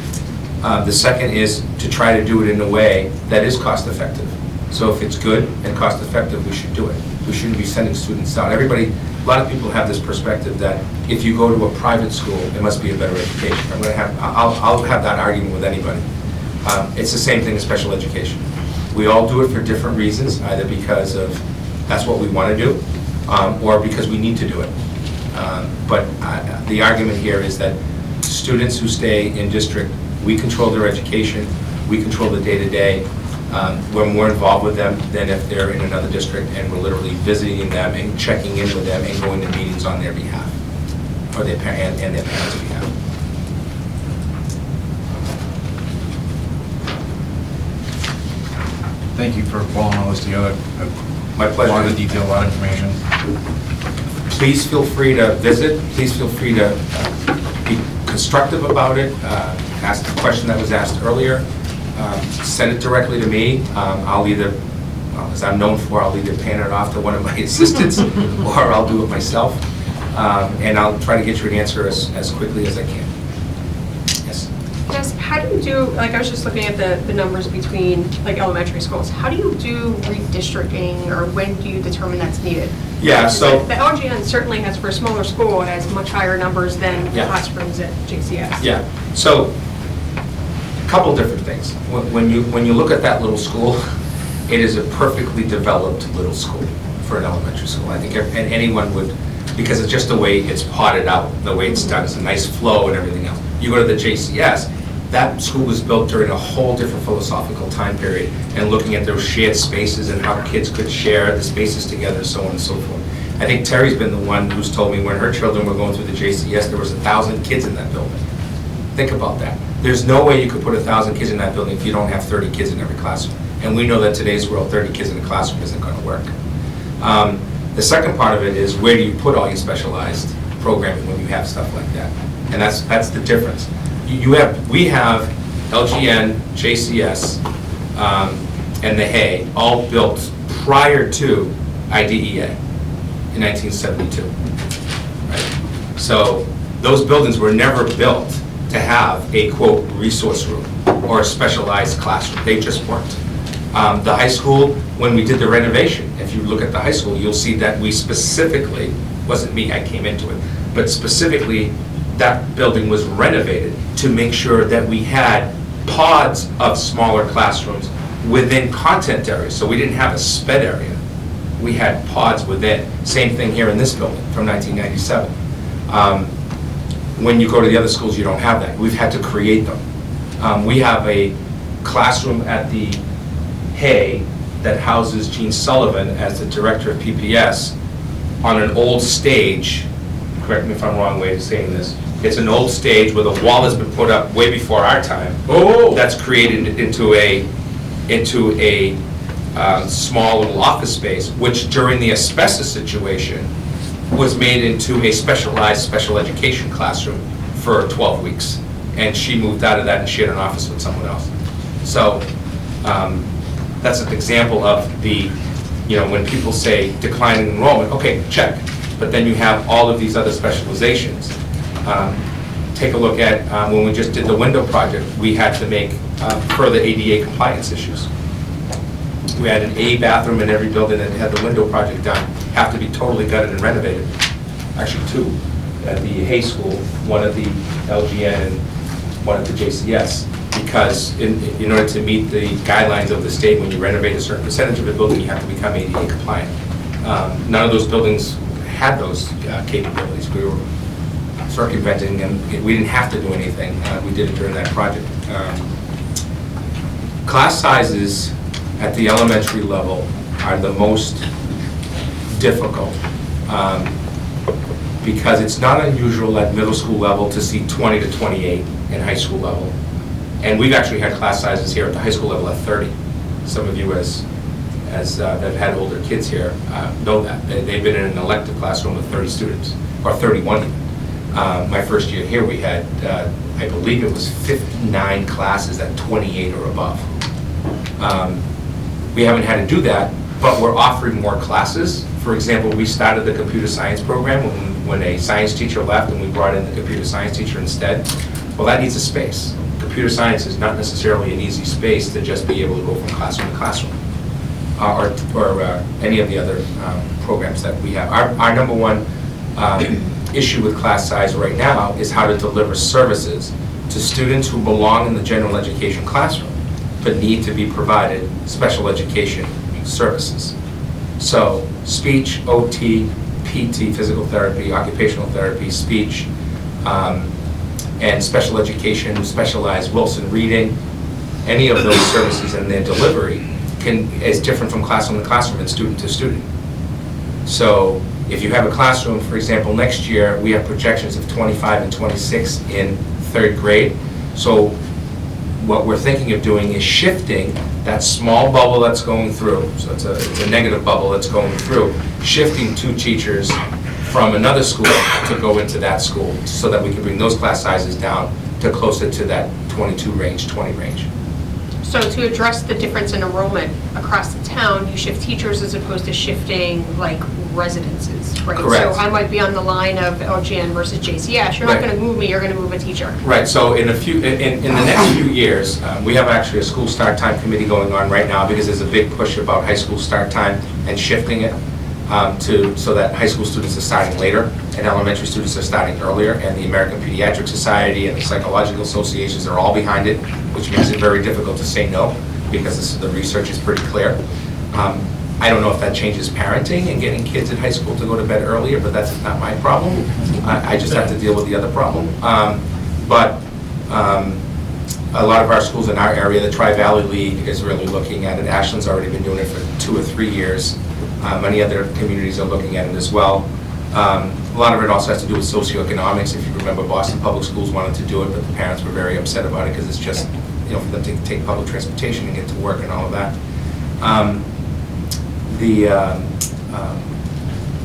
The second is to try to do it in a way that is cost effective. So if it's good and cost effective, we should do it. We shouldn't be sending students out. A lot of people have this perspective that if you go to a private school, it must be a better education. I'll have that argument with anybody. It's the same thing as special education. We all do it for different reasons, either because of that's what we want to do, or because we need to do it. But the argument here is that students who stay in district, we control their education, we control the day-to-day. We're more involved with them than if they're in another district, and we're literally visiting them and checking in with them and going to meetings on their behalf, or their parents' behalf. Thank you for pulling all this together. My pleasure. A lot of detail, a lot of information. Please feel free to visit. Please feel free to be constructive about it. Ask the question that was asked earlier. Send it directly to me. I'll either, as I'm known for, I'll either pan it off to one of my assistants or I'll do it myself. And I'll try to get you an answer as quickly as I can. Yes? Yes, how do you do, like I was just looking at the numbers between like elementary schools. How do you do redistricting, or when do you determine that's needed? Yeah, so. The LGN certainly has, for a smaller school, it has much higher numbers than the Yeah. classrooms at JCS. Yeah, so a couple different things. When you look at that little school, it is a perfectly developed little school for an elementary school. I think anyone would, because it's just the way it's potted out, the way it's done, it's a nice flow and everything else. You go to the JCS, that school was built during a whole different philosophical time period, and looking at those shared spaces and how kids could share the spaces together, so on and so forth. I think Terry's been the one who's told me when her children were going through the JCS, there was 1,000 kids in that building. Think about that. There's no way you could put 1,000 kids in that building if you don't have 30 kids in every classroom. And we know that today's world, 30 kids in a classroom isn't going to work. The second part of it is, where do you put all your specialized programming when you have stuff like that? And that's the difference. We have LGN, JCS, and the Hay all built prior to IDEA in 1972. Right? So those buildings were never built to have a, quote, resource room or a specialized classroom. They just weren't. The high school, when we did the renovation, if you look at the high school, you'll see that we specifically, wasn't me, I came into it, but specifically that building was renovated to make sure that we had pods of smaller classrooms within content areas. So we didn't have a sped area. We had pods within. Same thing here in this building from 1997. When you go to the other schools, you don't have that. We've had to create them. We have a classroom at the Hay that houses Gene Sullivan as the director of PPS on an old stage. Correct me if I'm wrong way of saying this. It's an old stage where the wall has been put up way before our time. Oh! That's created into a small little office space, which during the asbestos situation was made into a specialized special education classroom for 12 weeks. And she moved out of that and shared an office with someone else. So that's an example of the, when people say declining enrollment, okay, check. But then you have all of these other specializations. Take a look at when we just did the window project, we had to make further ADA compliance issues. We had an A bathroom in every building that had the window project done, have to be totally gutted and renovated. Actually, 2 at the Hay School, one at the LGN and one at the JCS, because in order to meet the guidelines of the state, when you renovate a certain percentage of a building, you have to become ADA compliant. None of those buildings had those capabilities. We were circumventing, and we didn't have to do anything. We did it during that project. Class sizes at the elementary level are the most difficult because it's not unusual at middle school level to see 20 to 28 in high school level. And we've actually had class sizes here at the high school level at 30. Some of you as that have had older kids here know that. They've been in an elective classroom with 30 students, or 31 even. My first year here we had, I believe it was 59 classes at 28 or above. We haven't had to do that, but we're offering more classes. For example, we started the computer science program when a science teacher left and we brought in the computer science teacher instead. Well, that needs a space. Computer science is not necessarily an easy space to just be able to go from classroom to classroom, or any of the other programs that we have. Our number one issue with class size right now is how to deliver services to students who belong in the general education classroom but need to be provided special education services. So speech, OT, PT, physical therapy, occupational therapy, speech, and special education, specialized Wilson reading, any of those services and their delivery is different from classroom to classroom and student to student. So if you have a classroom, for example, next year we have projections of 25 and 26 in 3rd grade. So what we're thinking of doing is shifting that small bubble that's going through, so it's a negative bubble that's going through, shifting 2 teachers from another school to go into that school so that we can bring those class sizes down to closer to that 22 range, 20 range. So to address the difference in enrollment across the town, you shift teachers as opposed to shifting like residences, right? Correct. So I might be on the line of LGN versus JCS. You're not Right. going to move me, you're going to move a teacher. Right, so in the next few years, we have actually a school start time committee going on right now because there's a big push about high school start time and shifting it so that high school students are starting later and elementary students are starting earlier, and the American Pediatric Society and the psychological associations are all behind it, which makes it very difficult to say no because the research is pretty clear. I don't know if that changes parenting and getting kids in high school to go to bed earlier, but that's not my problem. I just have to deal with the other problem. But a lot of our schools in our area, the Tri-Valley League is really looking at it. Ashland's already been doing it for 2 or 3 years. Many other communities are looking at it as well. A lot of it also has to do with socioeconomics. If you remember, Boston Public Schools wanted to do it, but the parents were very upset about it because it's just, for them to take public transportation and get to work and all of that.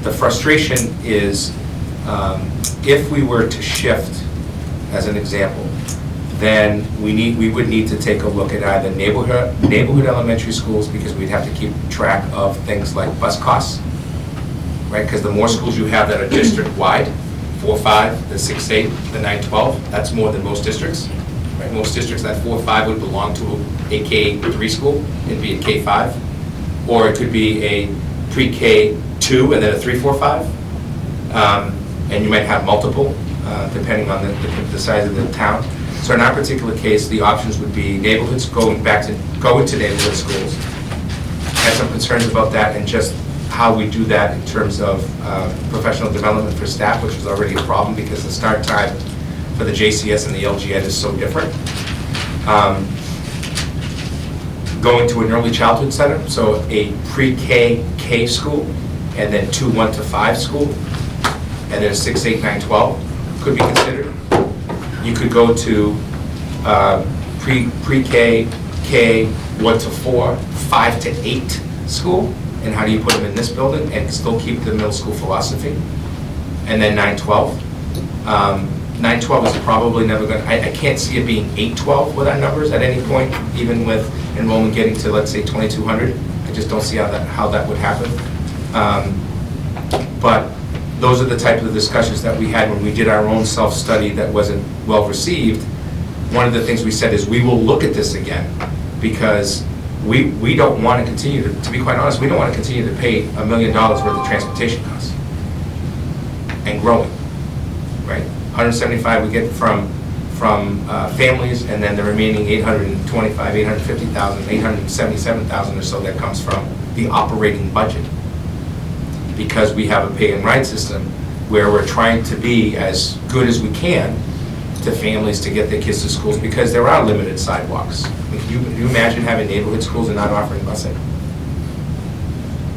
The frustration is if we were to shift, as an example, then we would need to take a look at either neighborhood elementary schools, because we'd have to keep track of things like bus costs, right? Because the more schools you have that are district-wide, 4-5, the 6-8, the 9-12, that's more than most districts. Right? Most districts, that 4-5 would belong to a K-3 school, it'd be a K-5, or it could be a pre-K-2 and then a 3-4-5, and you might have multiple, depending on the size of the town. So in our particular case, the options would be neighborhoods, go into neighborhood schools. I had some concerns about that and just how we do that in terms of professional development for staff, which is already a problem because the start time for the JCS and the LGN is so different. Going to an early childhood center, so a pre-K, K school, and then 2 1 to 5 school, and then a 6, 8, 9, 12 could be considered. You could go to pre-K, K, 1 to 4, 5 to 8 school, and how do you put them in this building and still keep the middle school philosophy? And then 9-12. 9-12 is probably never going to, I can't see it being 8-12 with our numbers at any point, even with enrollment getting to, let's say, 2,200. I just don't see how that would happen. But those are the type of discussions that we had when we did our own self-study that wasn't well received. One of the things we said is we will look at this again, because we don't want to continue to be quite honest, we don't want to continue to pay $1 million worth of transportation costs and growing, right? 175 we get from families, and then the remaining 825, 850,000, 877,000 or so that comes from the operating budget. Because we have a pay and ride system where we're trying to be as good as we can to families to get their kids to schools, because there are limited sidewalks. I mean, can you imagine having neighborhood schools and not offering busing?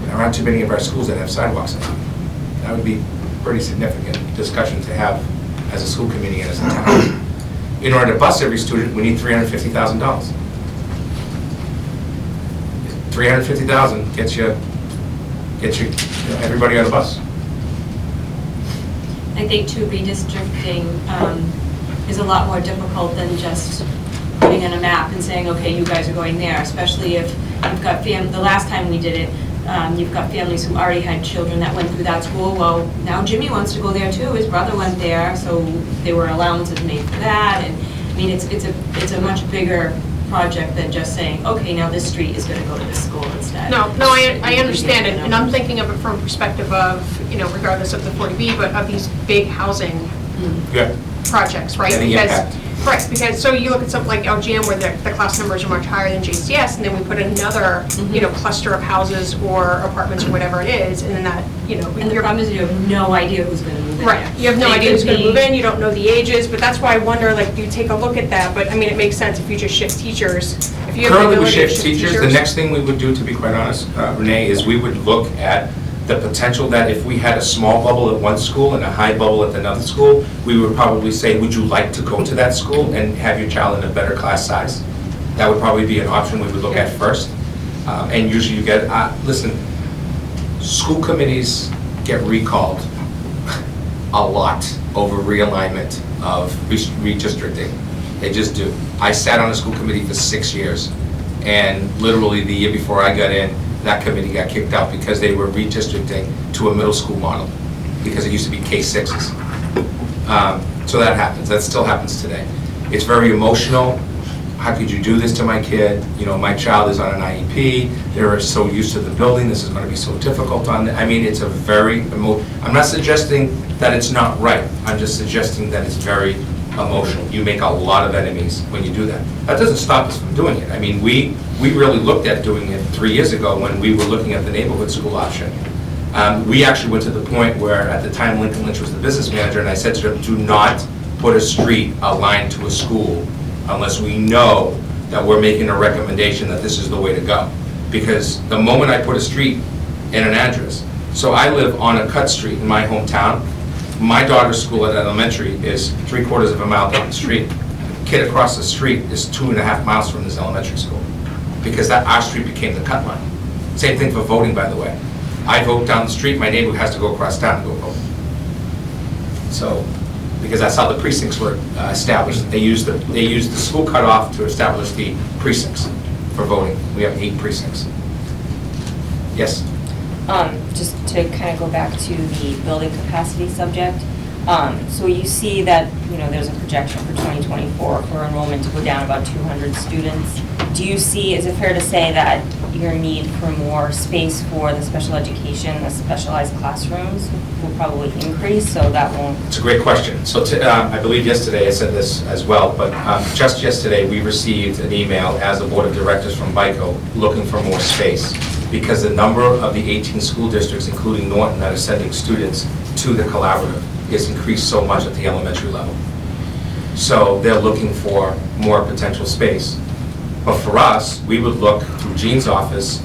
There aren't too many of our schools that have sidewalks in them. That would be pretty significant discussion to have as a school committee and as a town. In order to bus every student, we need $350,000. $350,000 gets you everybody on a bus. I think too, redistricting is a lot more difficult than just putting in a map and saying, okay, you guys are going there, especially if you've got the last time we did it, you've got families who already had children that went through that school. Well, now Jimmy wants to go there too, his brother went there, so there were allowances made for that. And I mean, it's a much bigger project than just saying, okay, now this street is going to go to this school instead. No, I understand it, and I'm thinking of it from perspective of, regardless of the 40B, but of these big housing projects, right? And the impact. Right, because, so you look at something like LGM where the class numbers are much higher than JCS, and then we put another, cluster of houses or apartments or whatever it is, and then that, And the problem is you have no idea who's going to move in. Right, you have no idea who's going to move in, you don't know the ages, but that's why I wonder, do you take a look at that? But, I mean, it makes sense if you just shift teachers. If you have the Currently, we ability to shift teachers. The next thing we would do, to be quite honest, Renee, is we would look at the potential that if we had a small bubble at one school and a high bubble at another school, we would probably say, would you like to go to that school and have your child in a better class size? That would probably be an option we would look at first. And usually you get, listen, school committees get recalled a lot over realignment of redistricting. They just do. I sat on a school committee for 6 years, and literally the year before I got in, that committee got kicked out because they were redistricting to a middle school model, because it used to be K-6s. So that happens. That still happens today. It's very emotional. How could you do this to my kid? My child is on an IEP. They're so used to the building. This is going to be so difficult on them. I mean, it's a very I'm not suggesting that it's not right. I'm just suggesting that it's very emotional. You make a lot of enemies when you do that. That doesn't stop us from doing it. I mean, we really looked at doing it 3 years ago when we were looking at the neighborhood school option. We actually went to the point where, at the time, Lincoln Lynch was the business manager, and I said to them, do not put a street aligned to a school unless we know that we're making a recommendation that this is the way to go. Because the moment I put a street and an address, so I live on a cut street in my hometown. My daughter's school at elementary is 3/4 of a mile down the street. Kid across the street is 2.5 miles from this elementary school, because our street became the cut line. Same thing for voting, by the way. I vote down the street, my neighbor has to go across town and go vote. So, because that's how the precincts were established. They used the school cutoff to establish the precincts for voting. We have 8 precincts. Yes? Just to kind of go back to the building capacity subject. So you see that, there's a projection for 2024 for enrollment to go down about 200 students. Do you see, is it fair to say that your need for more space for the special education, the specialized classrooms will probably increase, so that won't? It's a great question. So I believe yesterday I said this as well, but just yesterday we received an email as the board of directors from BICO looking for more space, because the number of the 18 school districts, including Norton, that are sending students to the collaborative is increased so much at the elementary level. So they're looking for more potential space. But for us, we would look, through Gene's office,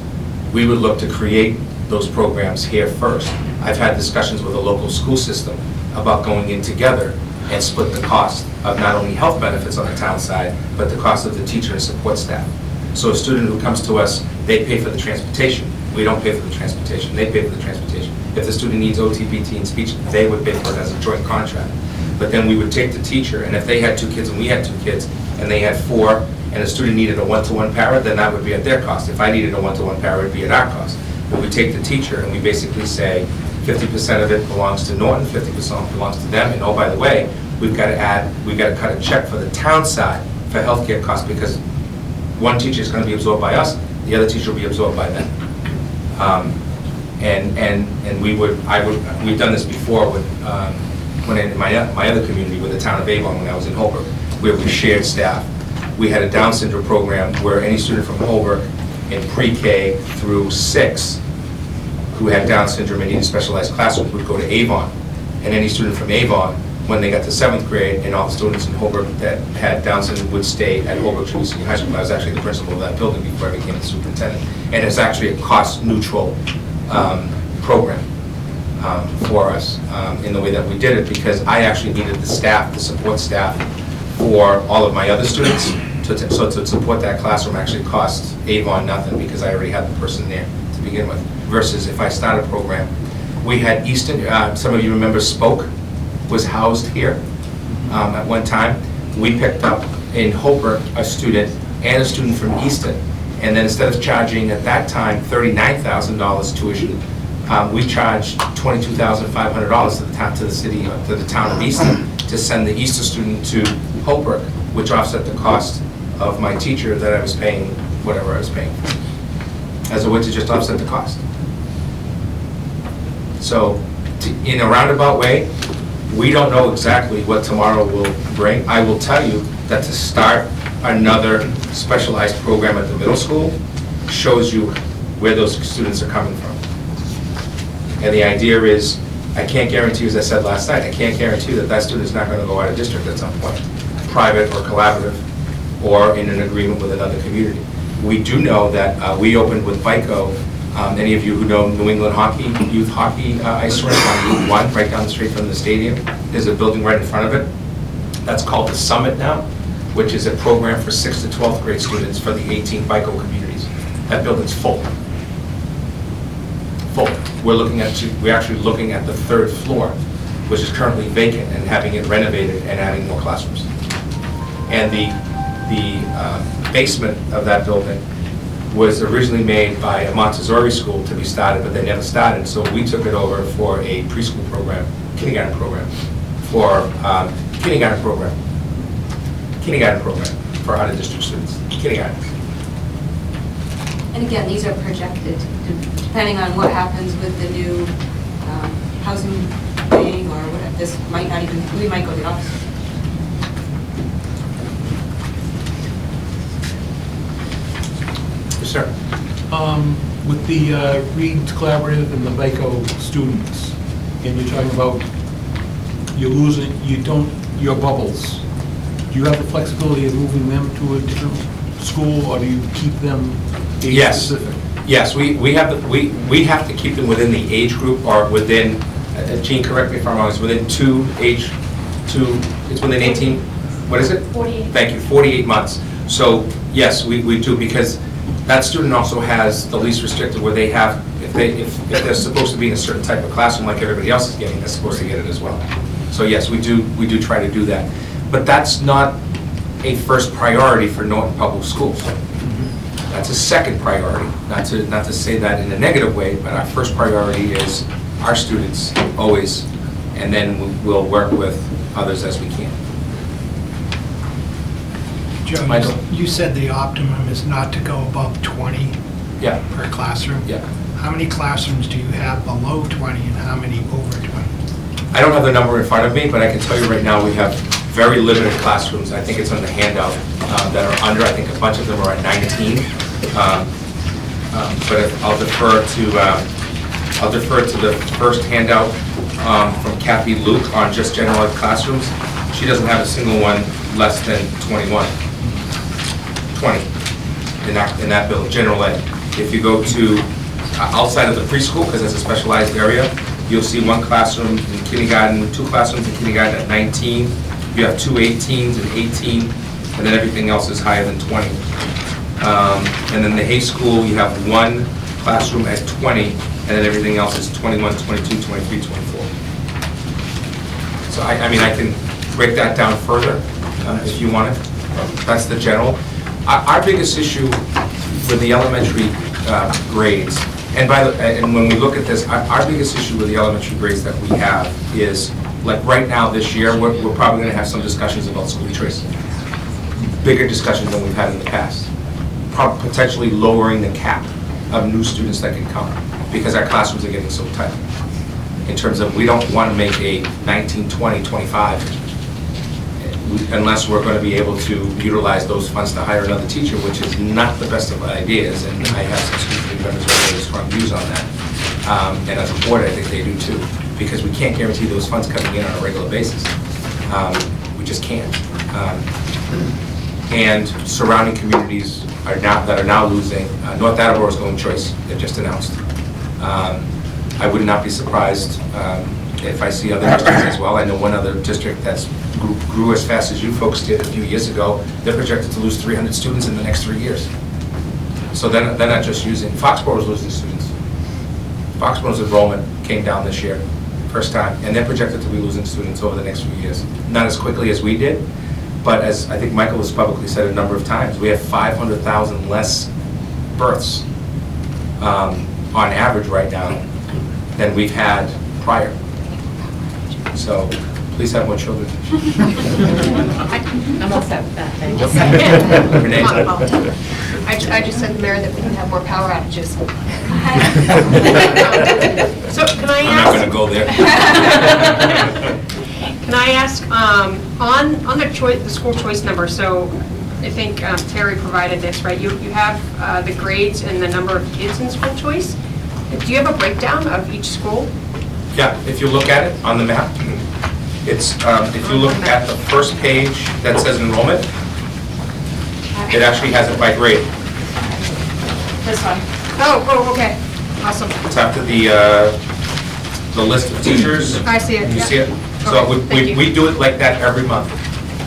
we would look to create those programs here first. I've had discussions with the local school system about going in together and split the cost of not only health benefits on the town side, but the cost of the teacher and support staff. So a student who comes to us, they pay for the transportation. We don't pay for the transportation, they pay for the transportation. If the student needs OT, PT, and speech, they would pay for it as a joint contract. But then we would take the teacher, and if they had 2 kids and we had 2 kids, and they had 4, and a student needed a one-to-one para, then that would be at their cost. If I needed a one-to-one para, it would be at our cost. But we take the teacher and we basically say 50% of it belongs to Norton, 50% belongs to them, and oh, by the way, we've got to cut a check for the town side for healthcare costs, because one teacher is going to be absorbed by us, the other teacher will be absorbed by them. We've done this before with, when in my other community, with the town of Avon, when I was in Holbrook, where we shared staff. We had a Down syndrome program where any student from Holbrook in pre-K through 6 who had Down syndrome and needed specialized classrooms would go to Avon. And any student from Avon, when they got to 7th grade, and all the students in Holbrook that had Down syndrome would stay at Holbrook Junior Senior High School. I was actually the principal of that building before I became the superintendent. And it's actually a cost-neutral program for us in the way that we did it, because I actually needed the staff, the support staff, for all of my other students. So to support that classroom actually cost Avon nothing, because I already had the person there to begin with. Versus if I start a program, we had Easton, some of you remember Spoke was housed here at one time. We picked up in Holbrook a student and a student from Easton. And then instead of charging at that time $39,000 tuition, we charged $22,500 to the town of Easton to send the Easton student to Holbrook, which offset the cost of my teacher that I was paying, whatever I was paying, as a way to just offset the cost. So, in a roundabout way, we don't know exactly what tomorrow will bring. I will tell you that to start another specialized program at the middle school shows you where those students are coming from. And the idea is, I can't guarantee, as I said last night, I can't guarantee that that student is not going to go out of district at some point, private or collaborative, or in an agreement with another community. We do know that we opened with FICO. Any of you who know New England hockey, youth hockey ice rink on Route 1, right down the street from the stadium, there's a building right in front of it. That's called the Summit now, which is a program for 6th to 12th grade students for the 18 FICO communities. That building's full. Full. We're actually looking at the 3rd floor, which is currently vacant, and having it renovated and adding more classrooms. And the basement of that building was originally made by a Montessori school to be started, but they never started. So we took it over for a preschool program, kindergarten program, for kindergarten program for out-of-district students, kindergarten. And again, these are projected, depending on what happens with the new housing thing or whatever. This might not even, we might go the opposite. Yes, sir. With the Reed Collaborative and the FICO students, and you're talking about your bubbles, do you have the flexibility of moving them to a different school, or do you keep them age-specific? Yes, we have to keep them within the age group, or within, Gene, correct me if I'm wrong, it's within it's within 18, what is it? 48. Thank you, 48 months. So, yes, we do, because that student also has the least restricted, where they have, if they're supposed to be in a certain type of classroom like everybody else is getting, they're supposed to get it as well. So yes, we do try to do that. But that's not a first priority for Norton Public Schools. That's a second priority, not to say that in a negative way, but our first priority is our students, always, and then we'll work with others as we can. Joe, Michael? you said the optimum is not to go above 20 per classroom. Yeah. How many classrooms do you have below 20 and how many over 20? I don't have the number in front of me, but I can tell you right now we have very limited classrooms. I think it's on the handout that are under. I think a bunch of them are at 19. But I'll defer to the first handout from Kathy Luke on just general ed classrooms. She doesn't have a single one less than 21. 20 in that building, general ed. If you go to outside of the preschool, because it's a specialized area, you'll see one classroom in kindergarten, 2 classrooms in kindergarten at 19. You have 2 18s and 18, and then everything else is higher than 20. And then the high school, you have 1 classroom at 20, and then everything else is 21, 22, 23, 24. So I mean, I can break that down further if you want it. That's the general. Our biggest issue with the elementary grades, and when we look at this, our biggest issue with the elementary grades that we have is, like right now this year, we're probably going to have some discussions about school choice. Bigger discussions than we've had in the past. Potentially lowering the cap of new students that can come because our classrooms are getting so tight. In terms of, we don't want to make a 19, 20, 25 unless we're going to be able to utilize those funds to hire another teacher, which is not the best of ideas, and I have some school committee members who have really strong views on that. And as a board, I think they do too, because we can't guarantee those funds coming in on a regular basis. We just can't. And surrounding communities that are now losing. North Attleboro is going choice, they've just announced. I would not be surprised if I see other districts as well. I know one other district that's grew as fast as you folks did a few years ago. They're projected to lose 300 students in the next 3 years. So they're not just using, Foxborough is losing students. Foxborough's enrollment came down this year, first time, and they're projected to be losing students over the next few years. Not as quickly as we did, but as I think Michael has publicly said a number of times, we have 500,000 less births on average right now than we've had prior. So please have more children. I'm all set with that, thank you. Renee? I just said, Mayor, that we can have more power outages. So can I ask? I'm not going to go there. Can I ask, on the school choice number, so I think Terry provided this, right? You have the grades and the number of kids in school choice. Do you have a breakdown of each school? Yeah, if you look at it on the map, it's, if you look at the first page that says enrollment, it actually has it by grade. This one. Oh, okay. Awesome. It's after the list of teachers. I see it. You yeah. see it? So Okay, we do it like that every month.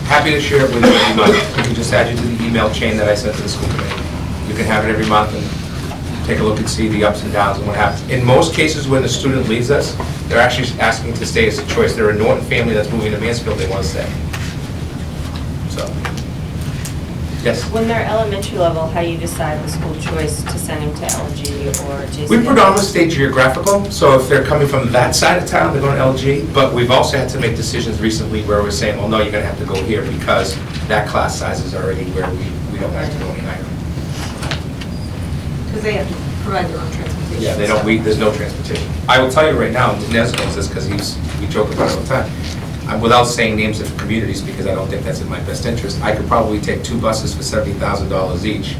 Happy to share it with you every month. We can just add you to the email chain that I sent to the school committee. You can have it every month and take a look and see the ups and downs and what happens. In most cases, when the student leaves us, they're actually asking to stay as a choice. They're a Norton family that's moving to Mansfield, they want to stay. So, yes? When they're elementary level, how do you decide the school choice to send them to LG or JC? We predominantly stay geographical, so if they're coming from that side of town, they're going to LG, but we've also had to make decisions recently where we're saying, well, no, you're going to have to go here because that class size is already where we don't have to go any higher. Because they have to provide their own transportation. Yeah, they don't, there's no transportation. I will tell you right now, and Nez knows this because we joke about it all the time, without saying names of communities because I don't think that's in my best interest, I could probably take 2 buses for $70,000 each.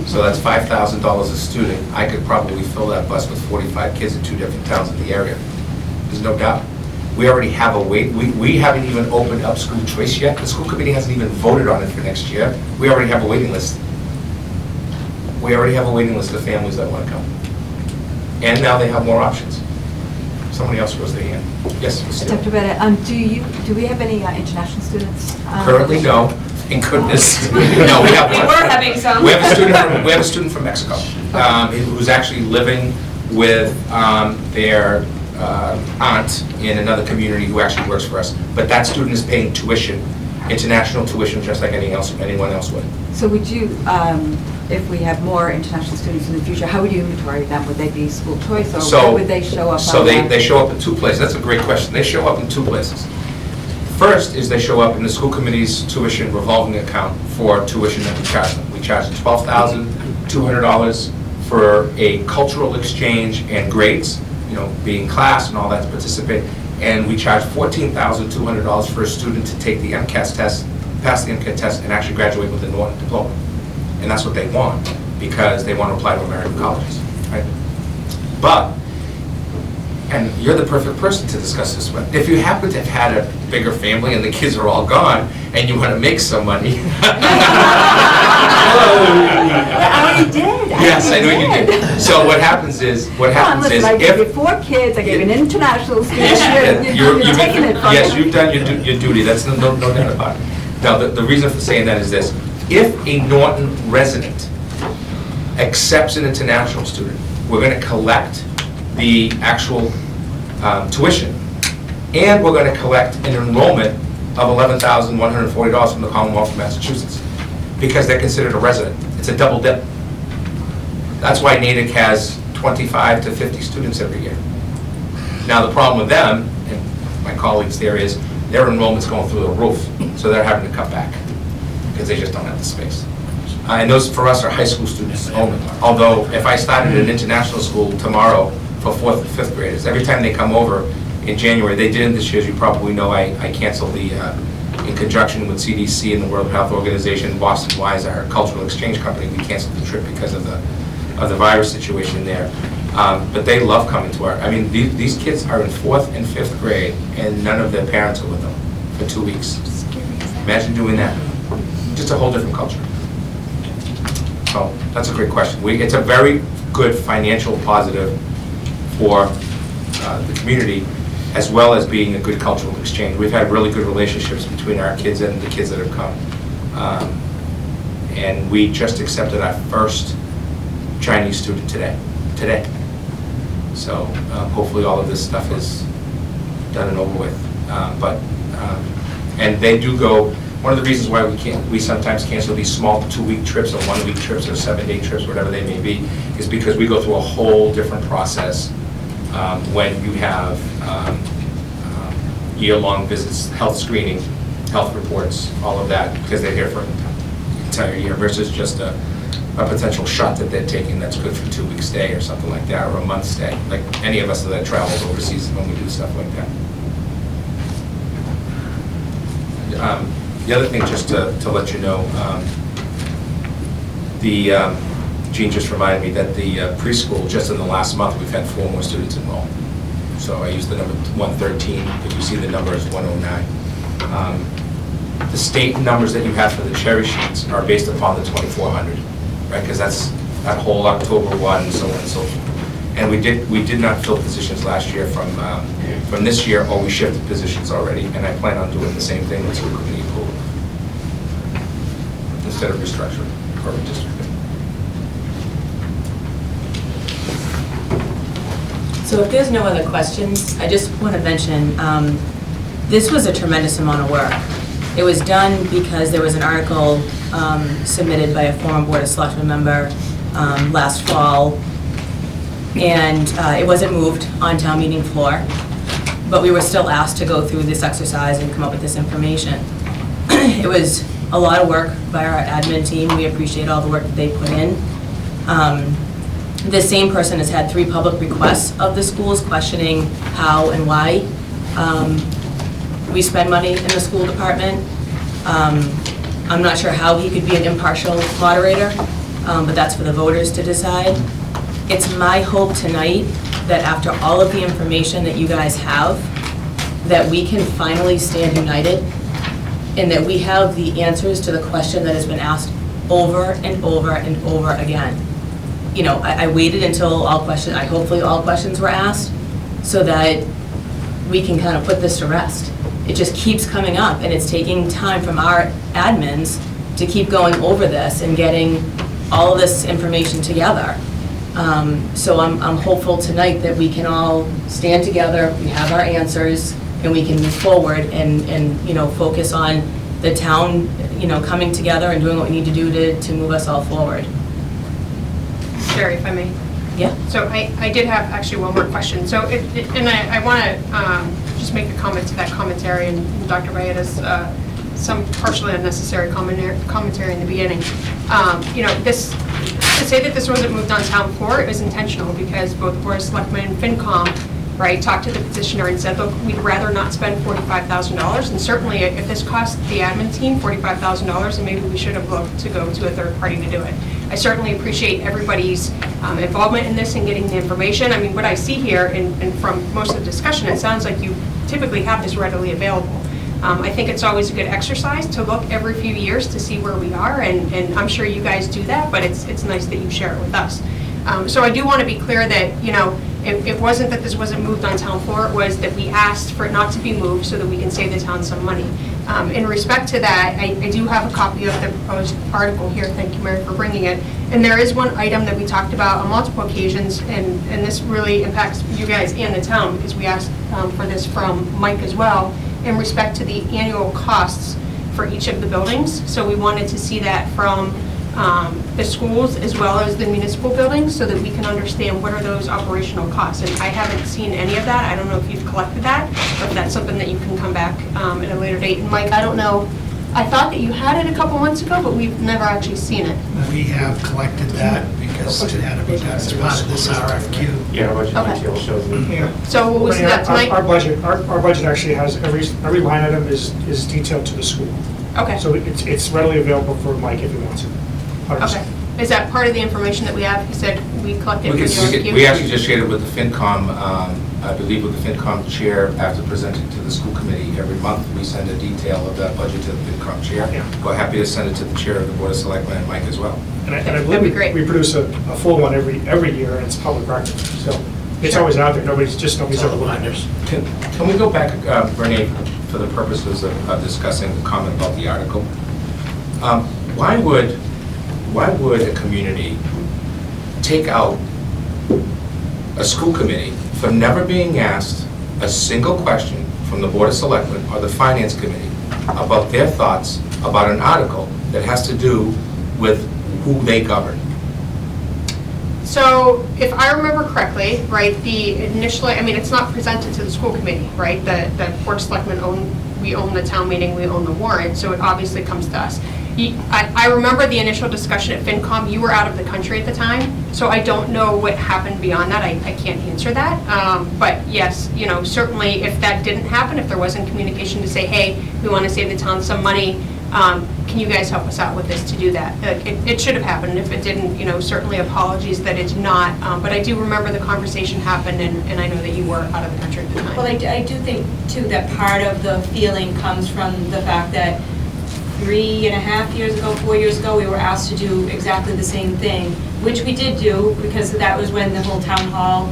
So that's $5,000 a student. I could probably fill that bus with 45 kids in 2 different towns in the area. There's no doubt. We already have a wait. We haven't even opened up school choice yet. The school committee hasn't even voted on it for next year. We already have a waiting list. We already have a waiting list of families that want to come. And now they have more options. Somebody else rose their hand. Yes, Ms. Steele. Dr. Bennett, do we have any international students? Currently, no. Thank goodness. No, we have one. We're having some. We have a student from Mexico who's actually living with their aunt in another community who actually works for us. But that student is paying tuition, international tuition, just like anyone else would. So would you, if we have more international students in the future, how would you inventory them? Would they be school choice, or where would they show up? So they show up in 2 places. That's a great question. They show up in 2 places. First is they show up in the school committee's tuition revolving account for tuition that we charge them. We charge them $12,200 for a cultural exchange and grades, being class and all that to participate. And we charge $14,200 for a student to take the MCAS test, pass the MCAS test, and actually graduate with a Norton diploma. And that's what they want, because they want to apply to American colleges, right? But and you're the perfect person to discuss this with. If you happen to have had a bigger family and the kids are all gone, and you want to make some money. I already did. Yes, I know you did. So what happens is, Listen, I gave you 4 kids, I gave you an international student, you're taking it from yes, me. you've done your duty, that's no doubt about it. Now, the reason for saying that is this: if a Norton resident accepts an international student, we're going to collect the actual tuition, and we're going to collect an enrollment of $11,140 from the Commonwealth of Massachusetts, because they're considered a resident. It's a double dip. That's why Natick has 25 to 50 students every year. Now, the problem with them, and my colleagues there, is their enrollment's going through the roof, so they're having to cut back, because they just don't have the space. And those, for us, are high school students only. Although, if I started an international school tomorrow for 4th and 5th graders, every time they come over in January, they did it this year, as you probably know, I canceled the, in conjunction with CDC and the World Health Organization, Boston Wise, our cultural exchange company, we canceled the trip because of the virus situation there. But they love coming to our, I mean, these kids are in 4th and 5th grade, and none of their parents are with them for 2 weeks. Imagine doing that. Just a whole different culture. So, that's a great question. It's a very good financial positive for the community, as well as being a good cultural exchange. We've had really good relationships between our kids and the kids that have come. And we just accepted our first Chinese student today. So hopefully all of this stuff is done and over with. And they do go, one of the reasons why we sometimes cancel these small 2-week trips or 1-week trips or 7-day trips, whatever they may be, is because we go through a whole different process when you have year-long visits, health screening, health reports, all of that, because they're here for an entire year versus just a potential shot that they're taking that's good for 2 weeks stay or something like that, or a month stay, like any of us that travels overseas when we do stuff like that. The other thing, just to let you know, Jean just reminded me that the preschool, just in the last month, we've had 4 more students enroll. So I used the number 113, but you see the number is 109. The state numbers that you have for the cherry sheets are based upon the 2,400, right? Because that's that whole October 1 and so on and so forth. And we did not fill positions last year from this year, or we shifted positions already, and I plan on doing the same thing with school committee approval instead of restructuring or redistricting. So if there's no other questions, I just want to mention, this was a tremendous amount of work. It was done because there was an article submitted by a former Board of Selectmen member last fall, and it wasn't moved on town meeting floor, but we were still asked to go through this exercise and come up with this information. It was a lot of work by our admin team. We appreciate all the work that they put in. This same person has had 3 public requests of the schools questioning how and why we spend money in the school department. I'm not sure how he could be an impartial moderator, but that's for the voters to decide. It's my hope tonight that after all of the information that you guys have, that we can finally stand united and that we have the answers to the question that has been asked over and over and over again. You know, I waited until hopefully all questions were asked so that we can kind of put this to rest. It just keeps coming up, and it's taking time from our admins to keep going over this and getting all of this information together. So I'm hopeful tonight that we can all stand together, we have our answers, and we can move forward and you know, focus on the town, you know, coming together and doing what we need to do to move us all forward. Sherry, if I may. Yeah. So I did have actually one more question. So, I want to just make a comment to that commentary, and Dr. Bayetta's some partially unnecessary commentary in the beginning. You know, to say that this wasn't moved on town floor, it was intentional because both Board of Selectmen and FinCom right, talked to the petitioner and said, look, we'd rather not spend $45,000, and certainly if this cost the admin team $45,000, then maybe we should have looked to go to a third party to do it. I certainly appreciate everybody's involvement in this and getting the information. I mean, what I see here, and from most of the discussion, it sounds like you typically have this readily available. I think it's always a good exercise to look every few years to see where we are, and I'm sure you guys do that, but it's nice that you share it with us. So I do want to be clear that, you know, it wasn't that this wasn't moved on town floor, it was that we asked for it not to be moved so that we can save the town some money. In respect to that, I do have a copy of the proposed article here, thank you, Mary, for bringing it. And there is one item that we talked about on multiple occasions, and this really impacts you guys and the town, because we asked for this from Mike as well, in respect to the annual costs for each of the buildings. So we wanted to see that from the schools as well as the municipal buildings so that we can understand what are those operational costs. And I haven't seen any of that. I don't know if you've collected that, or if that's something that you can come back at a later date. And Mike, I don't know, I thought that you had it a couple months ago, but we've never actually seen it. We have collected that because it had to be done as part of this RFQ. Yeah, our budget Okay. detail shows it. Yeah. So will we see that tonight? Our budget actually has, every line item is detailed to the school. Okay. So it's readily available for Mike if he wants it. 100%. Okay. Is that part of the information that we have? You said we collected from the RFQ? We actually just shared it with the FinCom, I believe with the FinCom chair, after presenting to the school committee every month. We send a detail of that budget to the FinCom chair. Yeah. We're happy to send it to the chair of the Board of Selectmen and Mike as well. And I That'd believe be great. we produce a full one every year, and it's public record. So it's always out there, nobody's ever looking at it. Can we go back, Renee, for the purposes of discussing the comment about the article? Why would a community take out a school committee for never being asked a single question from the Board of Selectmen or the Finance Committee about their thoughts about an article that has to do with who they govern? So if I remember correctly, right, the initially, I mean, it's not presented to the school committee, right? The Board of Selectmen we own the town meeting, we own the warrant, so it obviously comes to us. I remember the initial discussion at FinCom. You were out of the country at the time, so I don't know what happened beyond that. I can't answer that. But yes, you know, certainly if that didn't happen, if there wasn't communication to say, hey, we want to save the town some money, can you guys help us out with this to do that? It should have happened. If it didn't, you know, certainly apologies that it's not. But I do remember the conversation happened, and I know that you were out of the country at the time. Well, I do think, too, that part of the feeling comes from the fact that 3.5 years ago, 4 years ago, we were asked to do exactly the same thing, which we did do, because that was when the whole town hall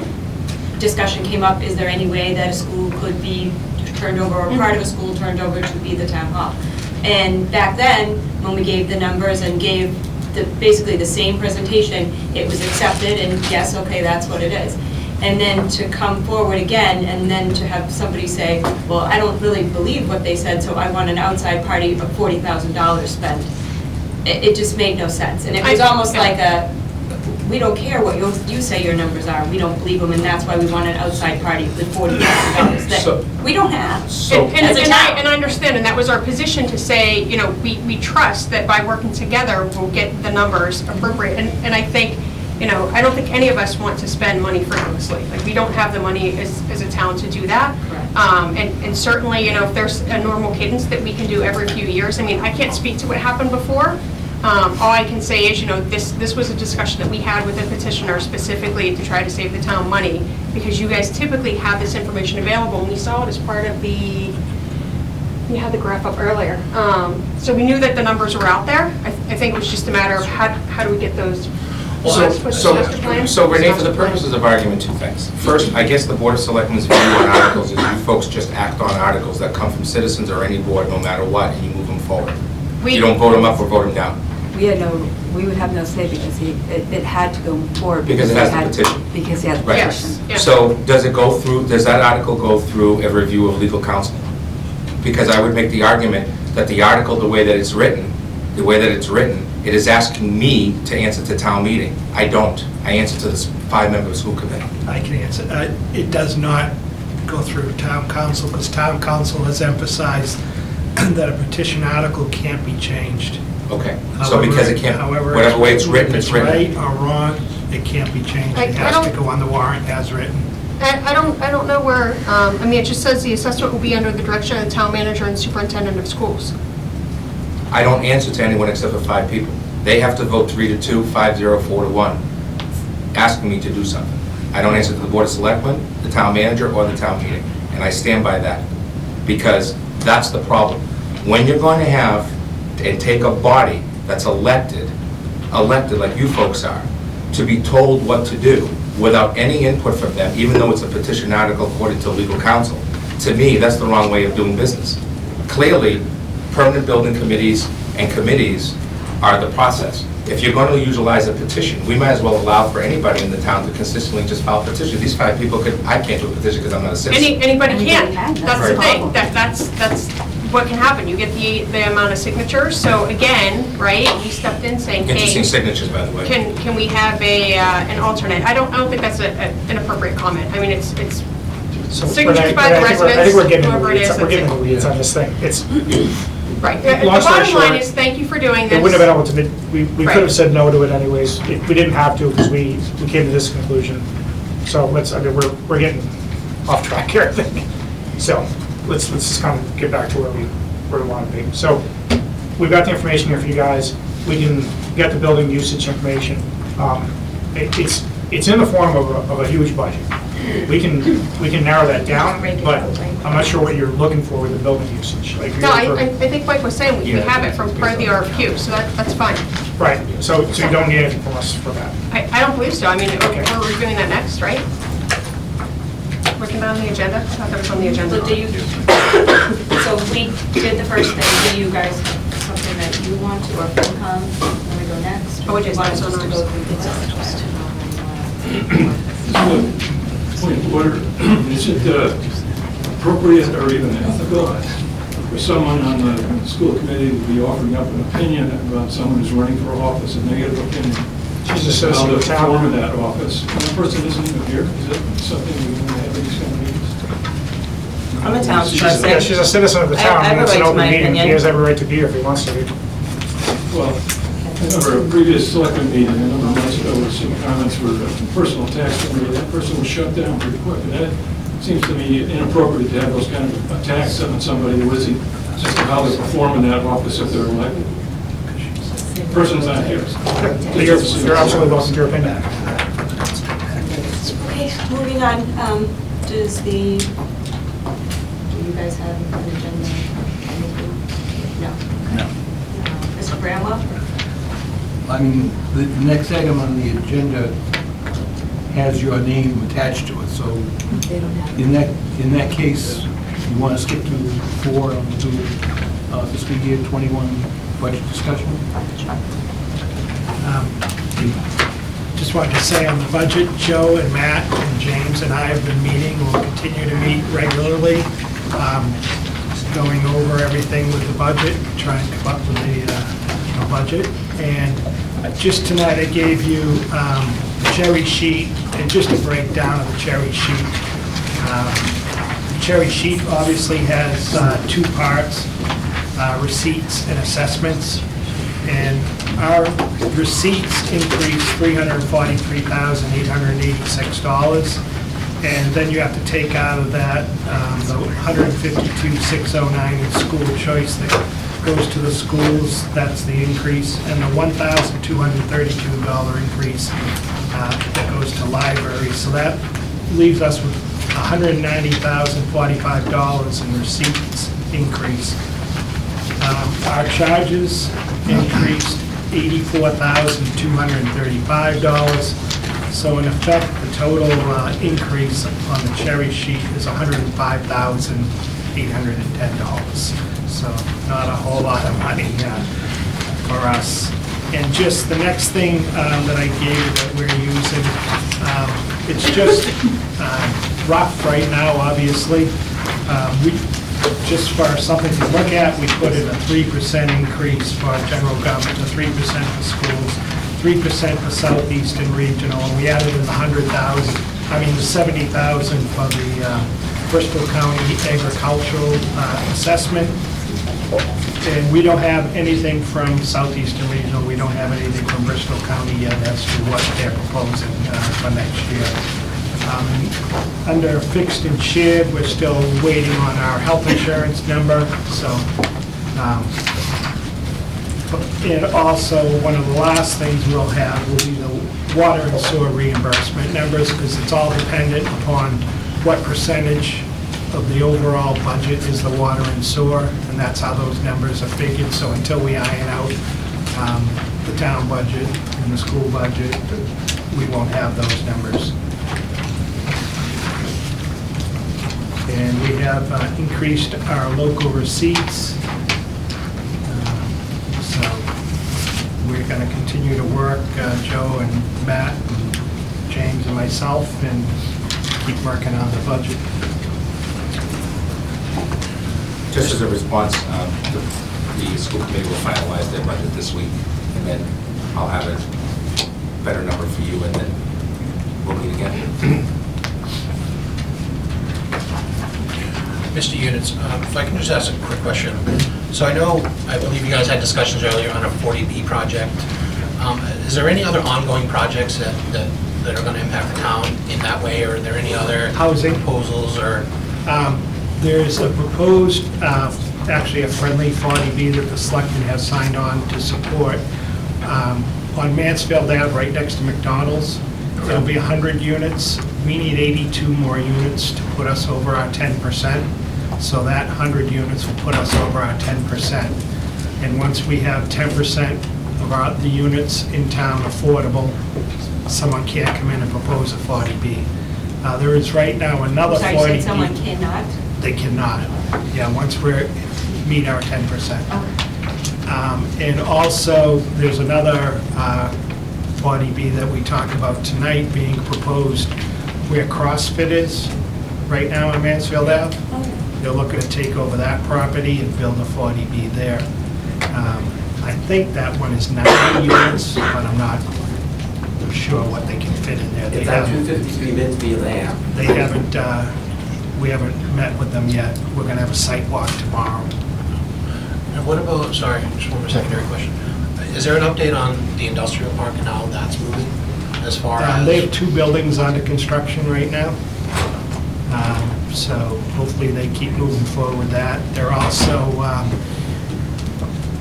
discussion came up. Is there any way that a school could be turned over, or part of a school turned over to be the town hall? And back then, when we gave the numbers and gave basically the same presentation, it was accepted, and yes, okay, that's what it is. And then to come forward again, and then to have somebody say, well, I don't really believe what they said, so I want an outside party of $40,000 spent. It just made no sense. And it was almost like we don't care what you say your numbers are, we don't believe them, and that's why we want an outside party with $40,000 that we don't have as a town. And I understand, and that was our position to say, you know, we trust that by working together, we'll get the numbers appropriate. And I think, you know, I don't think any of us want to spend money frivolously. Like, we don't have the money as a town to do that. And certainly, you know, if there's a normal cadence that we can do every few years, I mean, I can't speak to what happened before. All I can say is, you know, this was a discussion that we had with the petitioner specifically to try to save the town money, because you guys typically have this information available, and we saw it as part of we had the graph up earlier. So we knew that the numbers were out there. I think it was just a matter of how do we get those. So Renee, for the purposes of argument, two things. First, I guess the Board of Selectmen's view on articles is you folks just act on articles that come from citizens or any board, no matter what, and you move them forward. You don't vote them up or vote them down. We would have no say, because it had to go forward. Because it has the petition. Because he has the Right. petition. So does that article go through a review of legal counsel? Because I would make the argument that the article, the way that it's written, it is asking me to answer to town meeting. I don't. I answer to this 5-member school committee. I can answer. It does not go through town council, because town council has emphasized that a petition article can't be changed. Okay. So because it can't, However, whatever way it's written, it's written. Right or wrong, it can't be changed. It has to go on the warrant as written. I don't know where, I mean, it just says the assessment will be under the direction of the town manager and superintendent of schools. I don't answer to anyone except for 5 people. They have to vote 3-2, 5-0, 4-1, asking me to do something. I don't answer to the Board of Selectmen, the town manager, or the town meeting, and I stand by that, because that's the problem. When you're going to have and take a body that's elected like you folks are, to be told what to do without any input from them, even though it's a petition article according to legal counsel, to me, that's the wrong way of doing business. Clearly, permanent building committees and committees are the process. If you're going to utilize a petition, we might as well allow for anybody in the town to consistently just file a petition. These 5 people I can't do a petition because I'm not a citizen. Anybody can. That's That's the the thing. problem. That's what can happen. You get the amount of signatures. So again, right, we stepped in saying, hey. Interesting signatures, by the way. Can we have an alternate? I don't think that's an appropriate comment. I mean, it's So, signatures Renee, by the I think residents, we're getting in the whoever it weeds. is. We're getting in the that's it. weeds on this thing. It's, Right. The long story bottom line short, is, thank you for doing this. it wouldn't have been able to, we Right. could have said no to it anyways. We didn't have to because we came to this conclusion. So we're getting off track here, I think. So let's just kind of get back to where we want to be. So we've got the information here for you guys. We can get the building usage information. It's in the form of a huge budget. We can narrow that down, but I'm not sure what you're looking for with the building usage. Like, No, I think Mike was saying we Yeah. have it from part of the RFQ, so that's fine. Right, so you don't need anything from us for that. I don't believe so. I mean, Okay. we're reviewing that next, right? Working on the agenda? I thought that was on the agenda. So do you, so we did the first thing, do you guys have something that you want to, or FinCom, when we go next? Oh, it is, Want that's us on to ours. go through this? Point of order, is it appropriate or even ethical for someone on the school committee to be offering up an opinion about someone who's running for office, a negative opinion? She's a citizen How of to the town. perform in that office. And the person isn't even here, is it something we want to have in these kind of meetings? I'm a town trustee. Yeah, she's a citizen of the I town, have and a it's an right to open my meeting. He opinion. has every right to be here if he wants to be. Well, I remember a previous selectman meeting, a number of months ago, where some comments were personal attacks on me. That person was shut down pretty quick, and that seems to me inappropriate to have those kind of attacks on somebody who isn't, just how they perform in that office if they're elected. Person's not here. You're absolutely welcome to your opinion. Okay, moving on, do you guys have an agenda? No. Mr. Bramwell? I mean, the next item on the agenda has your name attached to it, so They don't have. in that case, you want to skip to 4 on the fiscal year 21 budget discussion? Just wanted to say on the budget, Joe and Matt and James and I have been meeting, we'll continue to meet regularly, going over everything with the budget, trying to come up with a budget. And just tonight, I gave you the cherry sheet, and just a breakdown of the cherry sheet. The cherry sheet obviously has 2 parts, receipts and assessments. And our receipts increased $343,886. And then you have to take out of that the $152,609 in school choice that goes to the schools. That's the increase. And the $1,232 increase that goes to libraries. So that leaves us with $190,045 in receipts increase. Our charges increased $84,235. So in effect, the total increase on the cherry sheet is $105,810. So not a whole lot of money for us. And just the next thing that I gave you that we're using, it's just rough right now, obviously. Just for something to look at, we put in a 3% increase for general government, a 3% for schools, 3% for Southeastern Regional, and we added in the $70,000 for the Bristol County Agricultural Assessment. And we don't have anything from Southeastern Regional, we don't have anything from Bristol County yet as to what they're proposing for next year. Under fixed and shared, we're still waiting on our health insurance number, so. And also, one of the last things we'll have will be the water and sewer reimbursement numbers, because it's all dependent upon what percentage of the overall budget is the water and sewer, and that's how those numbers are figured. So until we iron out the town budget and the school budget, we won't have those numbers. And we have increased our local receipts. So we're going to continue to work, Joe and Matt and James and myself, and keep working on the budget. Just as a response, the school committee will finalize their budget this week, and then I'll have a better number for you, and then we'll meet again. Mr. Units, if I can just ask a quick question. So I believe you guys had discussions earlier on a 40B project. Is there any other ongoing projects that are going to impact the town in that way, or are there any other housing proposals or? There's a proposed, actually a friendly 40B that the selectmen have signed on to support on Mansfield Ave, right next to McDonald's. There'll be 100 units. We need 82 more units to put us over our 10%. So that 100 units will put us over our 10%. And once we have 10% of the units in town affordable, someone can't come in and propose a 40B. There is right now another 40B. Sorry, you said someone cannot? They cannot. Yeah, once we meet our 10%. Okay. And also, there's another 40B that we talked about tonight being proposed where CrossFit is right now in Mansfield Ave. They're looking to take over that property and build a 40B there. I think that one is 90 units, but I'm not sure what they can fit in there. It's at 253 Mansfield Ave. They haven't, we haven't met with them yet. We're gonna have a site walk tomorrow. And what about, sorry, just one more secondary question. Is there an update on the industrial park and how that's moving as far as? They have 2 buildings under construction right now. So hopefully they keep moving forward with that. They're also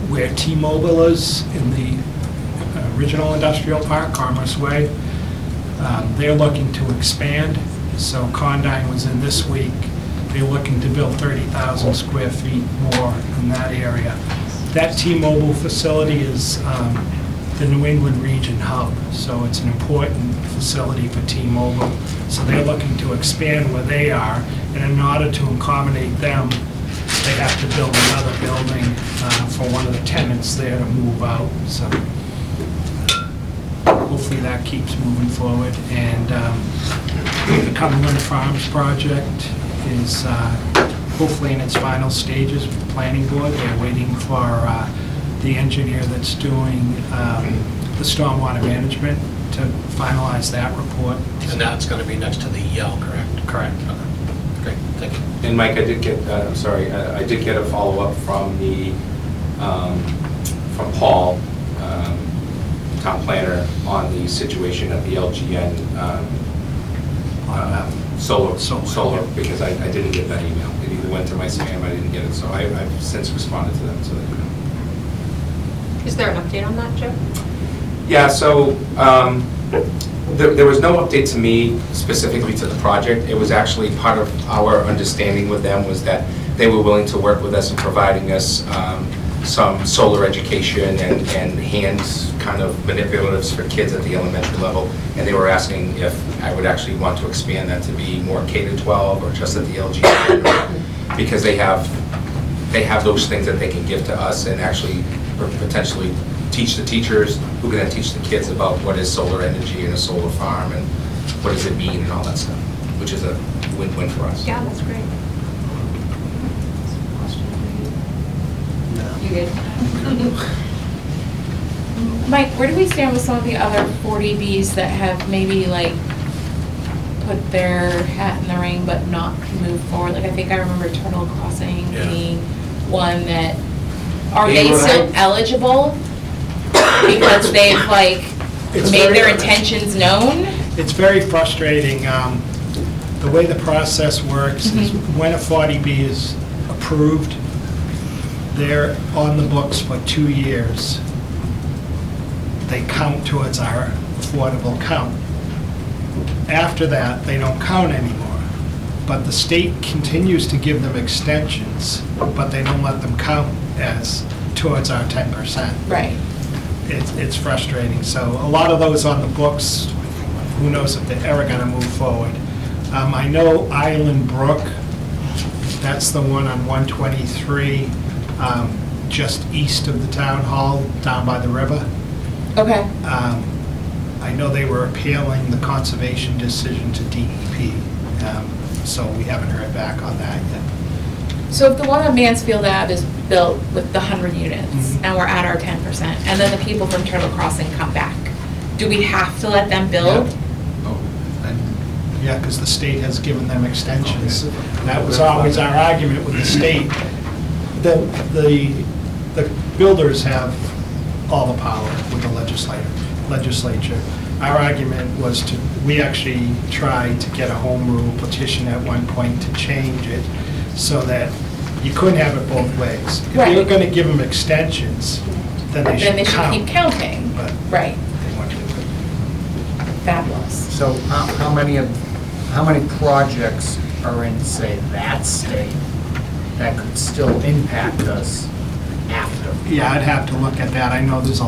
where T-Mobile is in the original industrial park, Commerce Way. They're looking to expand. So Condyne was in this week. They're looking to build 30,000 square feet more in that area. That T-Mobile facility is the New England region hub, so it's an important facility for T-Mobile. So they're looking to expand where they are, and in order to accommodate them, they have to build another building for one of the tenants there to move out. So hopefully that keeps moving forward. And the Cumberland Farms project is hopefully in its final stages with the planning board. They're waiting for the engineer that's doing the stormwater management to finalize that report. And that's going to be next to the Yale, correct? Correct. Okay. Great, thank you. And Mike, I did get, I did get a follow-up from from Paul, town planner, on the situation of the LGN solar, because I didn't get that email. It either went to my spam, I didn't get it, so I've since responded to them so that you know. Is there an update on that, Joe? Yeah, so there was no update to me specifically to the project. It was actually part of our understanding with them was that they were willing to work with us in providing us some solar education and hands kind of manipulatives for kids at the elementary level. And they were asking if I would actually want to expand that to be more K-12 or just at the LG, because they have those things that they can give to us and actually potentially teach the teachers who can then teach the kids about what is solar energy and a solar farm and what does it mean and all that stuff, which is a win-win for us. Yeah, that's great. You good? Mike, where do we stand with some of the other 40Bs that have maybe like put their hat in the ring but not moved forward? Like I think I remember Turtle Crossing being one that, are they still eligible? Because they've like made their intentions known? It's very frustrating. The way the process works is when a 40B is approved, they're on the books for 2 years. They count towards our affordable count. After that, they don't count anymore. But the state continues to give them extensions, but they don't let them count as towards our 10%. Right. It's frustrating. So a lot of those on the books, who knows if they're ever going to move forward. I know Island Brook, that's the one on 123, just east of the town hall, down by the river. Okay. I know they were appealing the conservation decision to DEP, so we haven't heard back on that yet. So if the one on Mansfield Ave is built with the 100 units, and we're at our 10%, and then the people from Turtle Crossing come back, do we have to let them build? Yeah, because the state has given them extensions. That was always our argument with the state. The builders have all the power with the legislature. Our argument was we actually tried to get a home rule petition at one point to change it so that you couldn't have it both ways. If you were going to give them extensions, then they should count. Keep counting. But right. They want to do it. Fabulous. So how many projects are in, say, that state that could still impact us after? Yeah, I'd have to look at that. I know there's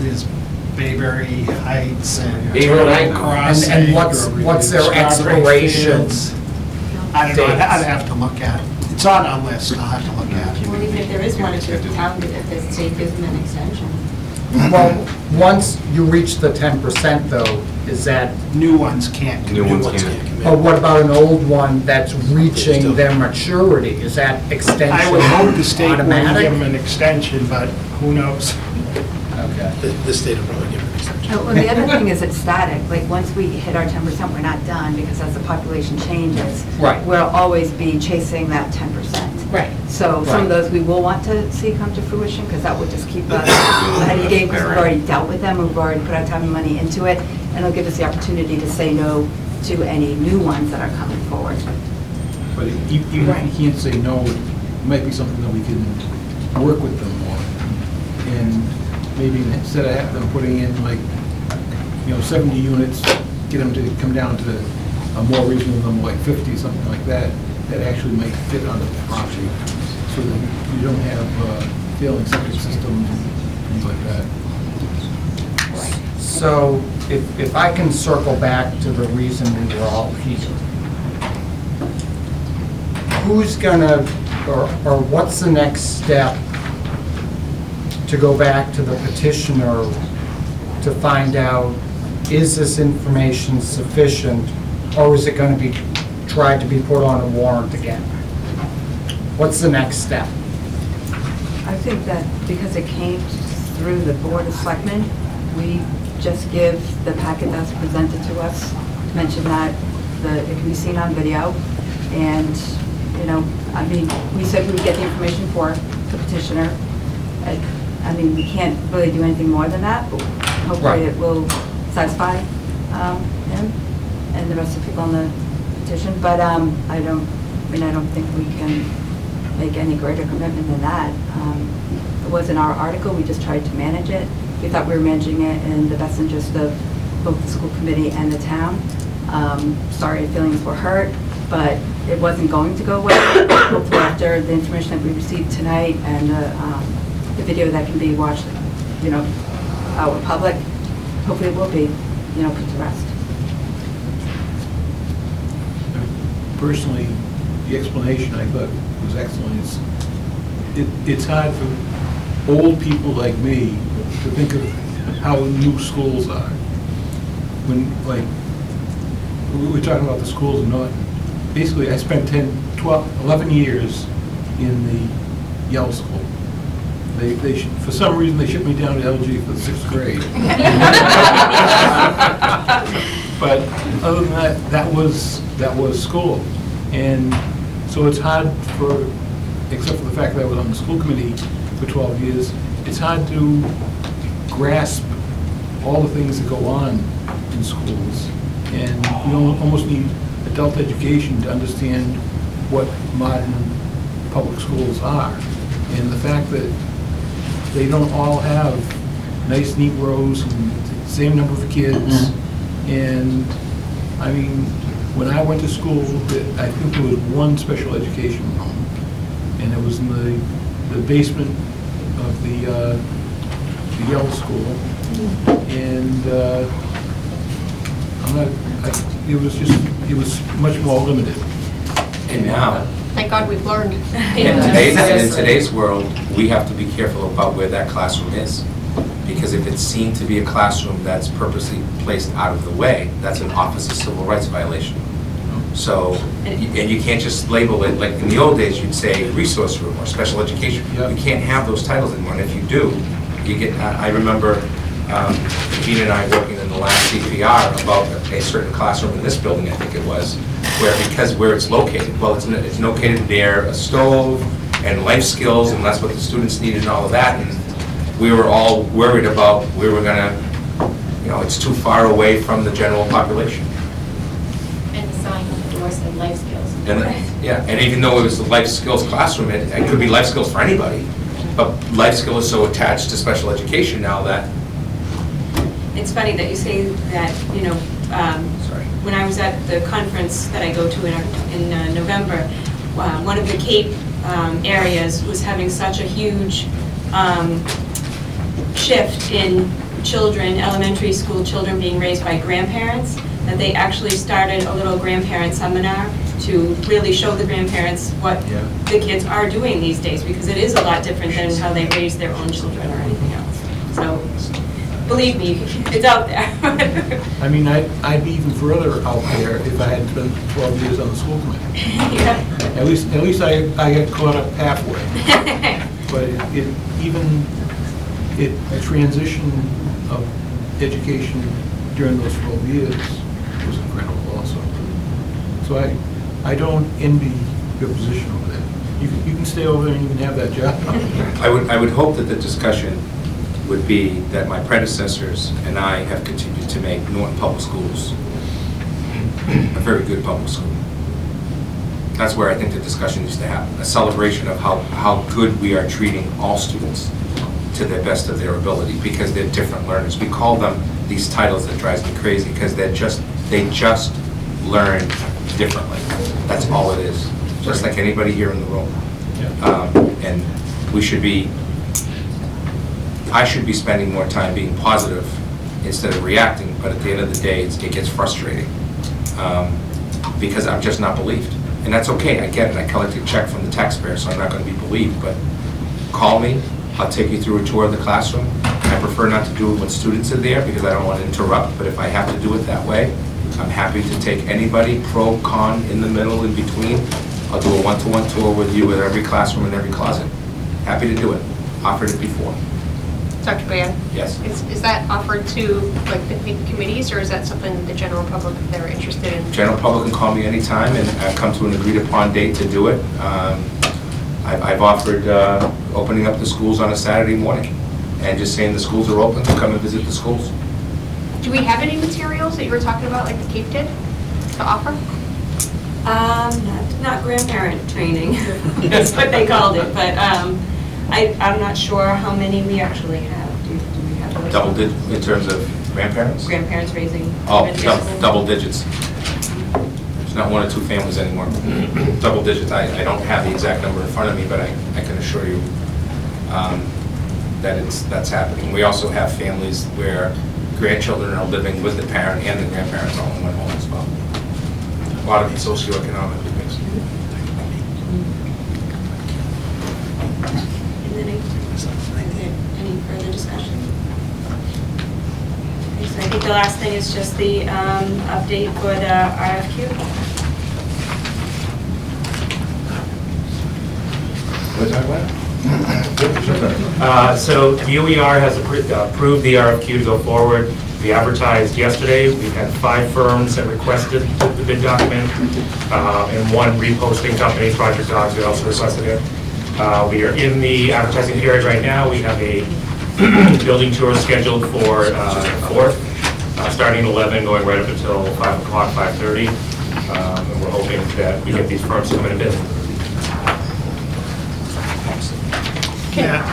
there's Bayberry Heights and Bayberry Crossing. And what's their expirations? I don't know, I'd have to look at it. It's on our list, I'll have to look at it. Well, even if there is one, if the town, if the state gives them an extension. Well, once you reach the 10% though, is that... New ones can't. New ones can't. But what about an old one that's reaching their maturity? Is that extension I would hope the state would automatic? give them an extension, but who knows? Okay. The state will probably give an extension. Well, the other thing is it's static, like, once we hit our 10%, we're not done, because as the population changes, Right. we'll always be chasing that 10%. Right. So some of those we will want to see come to fruition, because that will just keep us ahead of the game, because we've already dealt with them, we've already put our time and money into it, and it'll give us the opportunity to say no to any new ones that are coming forward. But even if you can't say no, it might be something that we can work with them on. And maybe instead of having them putting in 70 units, get them to come down to a more reasonable number, like 50, something like that, that actually might fit on the property, so that you don't have failing septic systems and things like that. So if I can circle back to the reason we were all here, who's gonna, or what's the next step to go back to the petitioner to find out, is this information sufficient, or is it going to be tried to be put on a warrant again? What's the next step? I think that because it came through the Board of Selectmen, we just give the packet that's presented to us, mention that it can be seen on video, and, we said we would get the information for the petitioner. We can't really do anything more than that, but hopefully it will satisfy him and the rest of the people on the petition. But I don't think we can make any greater commitment than that. It wasn't our article, we just tried to manage it. We thought we were managing it in the best interest of both the school committee and the town. Sorry if feelings were hurt, but it wasn't going to go away. Hopefully after the information that we received tonight and the video that can be watched, out in public, hopefully it will be, put to rest. Personally, the explanation I thought was excellent. It's hard for old people like me to think of how new schools are. When, we were talking about the schools in Norton. Basically, I spent 11 years in the Yale School. For some reason, they shipped me down to LG for the 6th grade. But other than that, that was school. And so it's hard except for the fact that I was on the school committee for 12 years, it's hard to grasp all the things that go on in schools. And you almost need a adult education to understand what modern public schools are. And the fact that they don't all have nice, neat rows and the same number of kids. And, I mean, when I went to school, I think there was one special education room, and it was in the basement of the Yale School. And it was much more limited. And now, Thank God we've learned. in today's world, we have to be careful about where that classroom is. Because if it's seen to be a classroom that's purposely placed out of the way, that's an Office of Civil Rights violation. So, and you can't just label it, like in the old days, you'd say resource room or special education. Yep. You can't have those titles anymore, and if you do, you get, I remember Gina and I working in the last CPR about a certain classroom in this building, I think it was, where it's located. Well, it's located near a stove and life skills, and that's what the students needed and all of that, and we were all worried about we were gonna, it's too far away from the general population. And the sign on the door said life skills. And even though it was the life skills classroom, it could be life skills for anybody, but life skill is so attached to special education now that. It's funny that you say that, Sorry. when I was at the conference that I go to in November, one of the Cape areas was having such a huge shift in children, elementary school children being raised by grandparents, that they actually started a little grandparent seminar to really show the grandparents what the kids are doing these days, because it is a lot different than how they raise their own children or anything else. So, believe me, it's out there. I mean, I'd be even further out there if I had spent 12 years on the school committee. Yeah. At least I got caught up halfway. But the transition of education during those 12 years was incredible also. So I don't envy your position over there. You can stay over there and you can have that job. I would hope that the discussion would be that my predecessors and I have continued to make Norton Public Schools a very good public school. That's where I think the discussion needs to happen, a celebration of how good we are treating all students to the best of their ability, because they're different learners. We call them these titles that drives me crazy, because they just learn differently. That's all it is, just like anybody here in the room. And I should be spending more time being positive instead of reacting, but at the end of the day, it gets frustrating because I'm just not believed. And that's okay, I get it, I collect a check from the taxpayer, so I'm not going to be believed, but call me, I'll take you through a tour of the classroom. I prefer not to do it when students are there because I don't want to interrupt, but if I have to do it that way, I'm happy to take anybody, pro, con, in the middle, in between. I'll do a one-to-one tour with you at every classroom and every closet. Happy to do it, offered it before. Dr. Bayan? Yes. Is that offered to like the committees, or is that something the general public, if they're interested in? General public can call me anytime, and I've come to an agreed-upon date to do it. I've offered opening up the schools on a Saturday morning, and just saying the schools are open, to come and visit the schools. Do we have any materials that you were talking about, like the Cape did, to offer? Not grandparent training, that's what they called it, but I'm not sure how many we actually have. Do we have those? Double digit in terms of grandparents? Grandparents raising. Double digits. There's not one or two families anymore. Double digits. I don't have the exact number in front of me, but I can assure you that's happening. We also have families where grandchildren are living with the parent and the grandparents all in one home as well. A lot of socioeconomic things. Any further discussion? Okay, so I think the last thing is just the update for the RFQ. So the UER has approved the RFQ to go forward. We advertised yesterday. We've had 5 firms that requested the bid document, and 1 reposting company, Project Dogs, who also requested it. We are in the advertising period right now. We have a building tour scheduled for 4th, starting at 11, going right up until 5 o'clock, 5:30. And we're hoping that we get these firms to come in and bid. Yeah,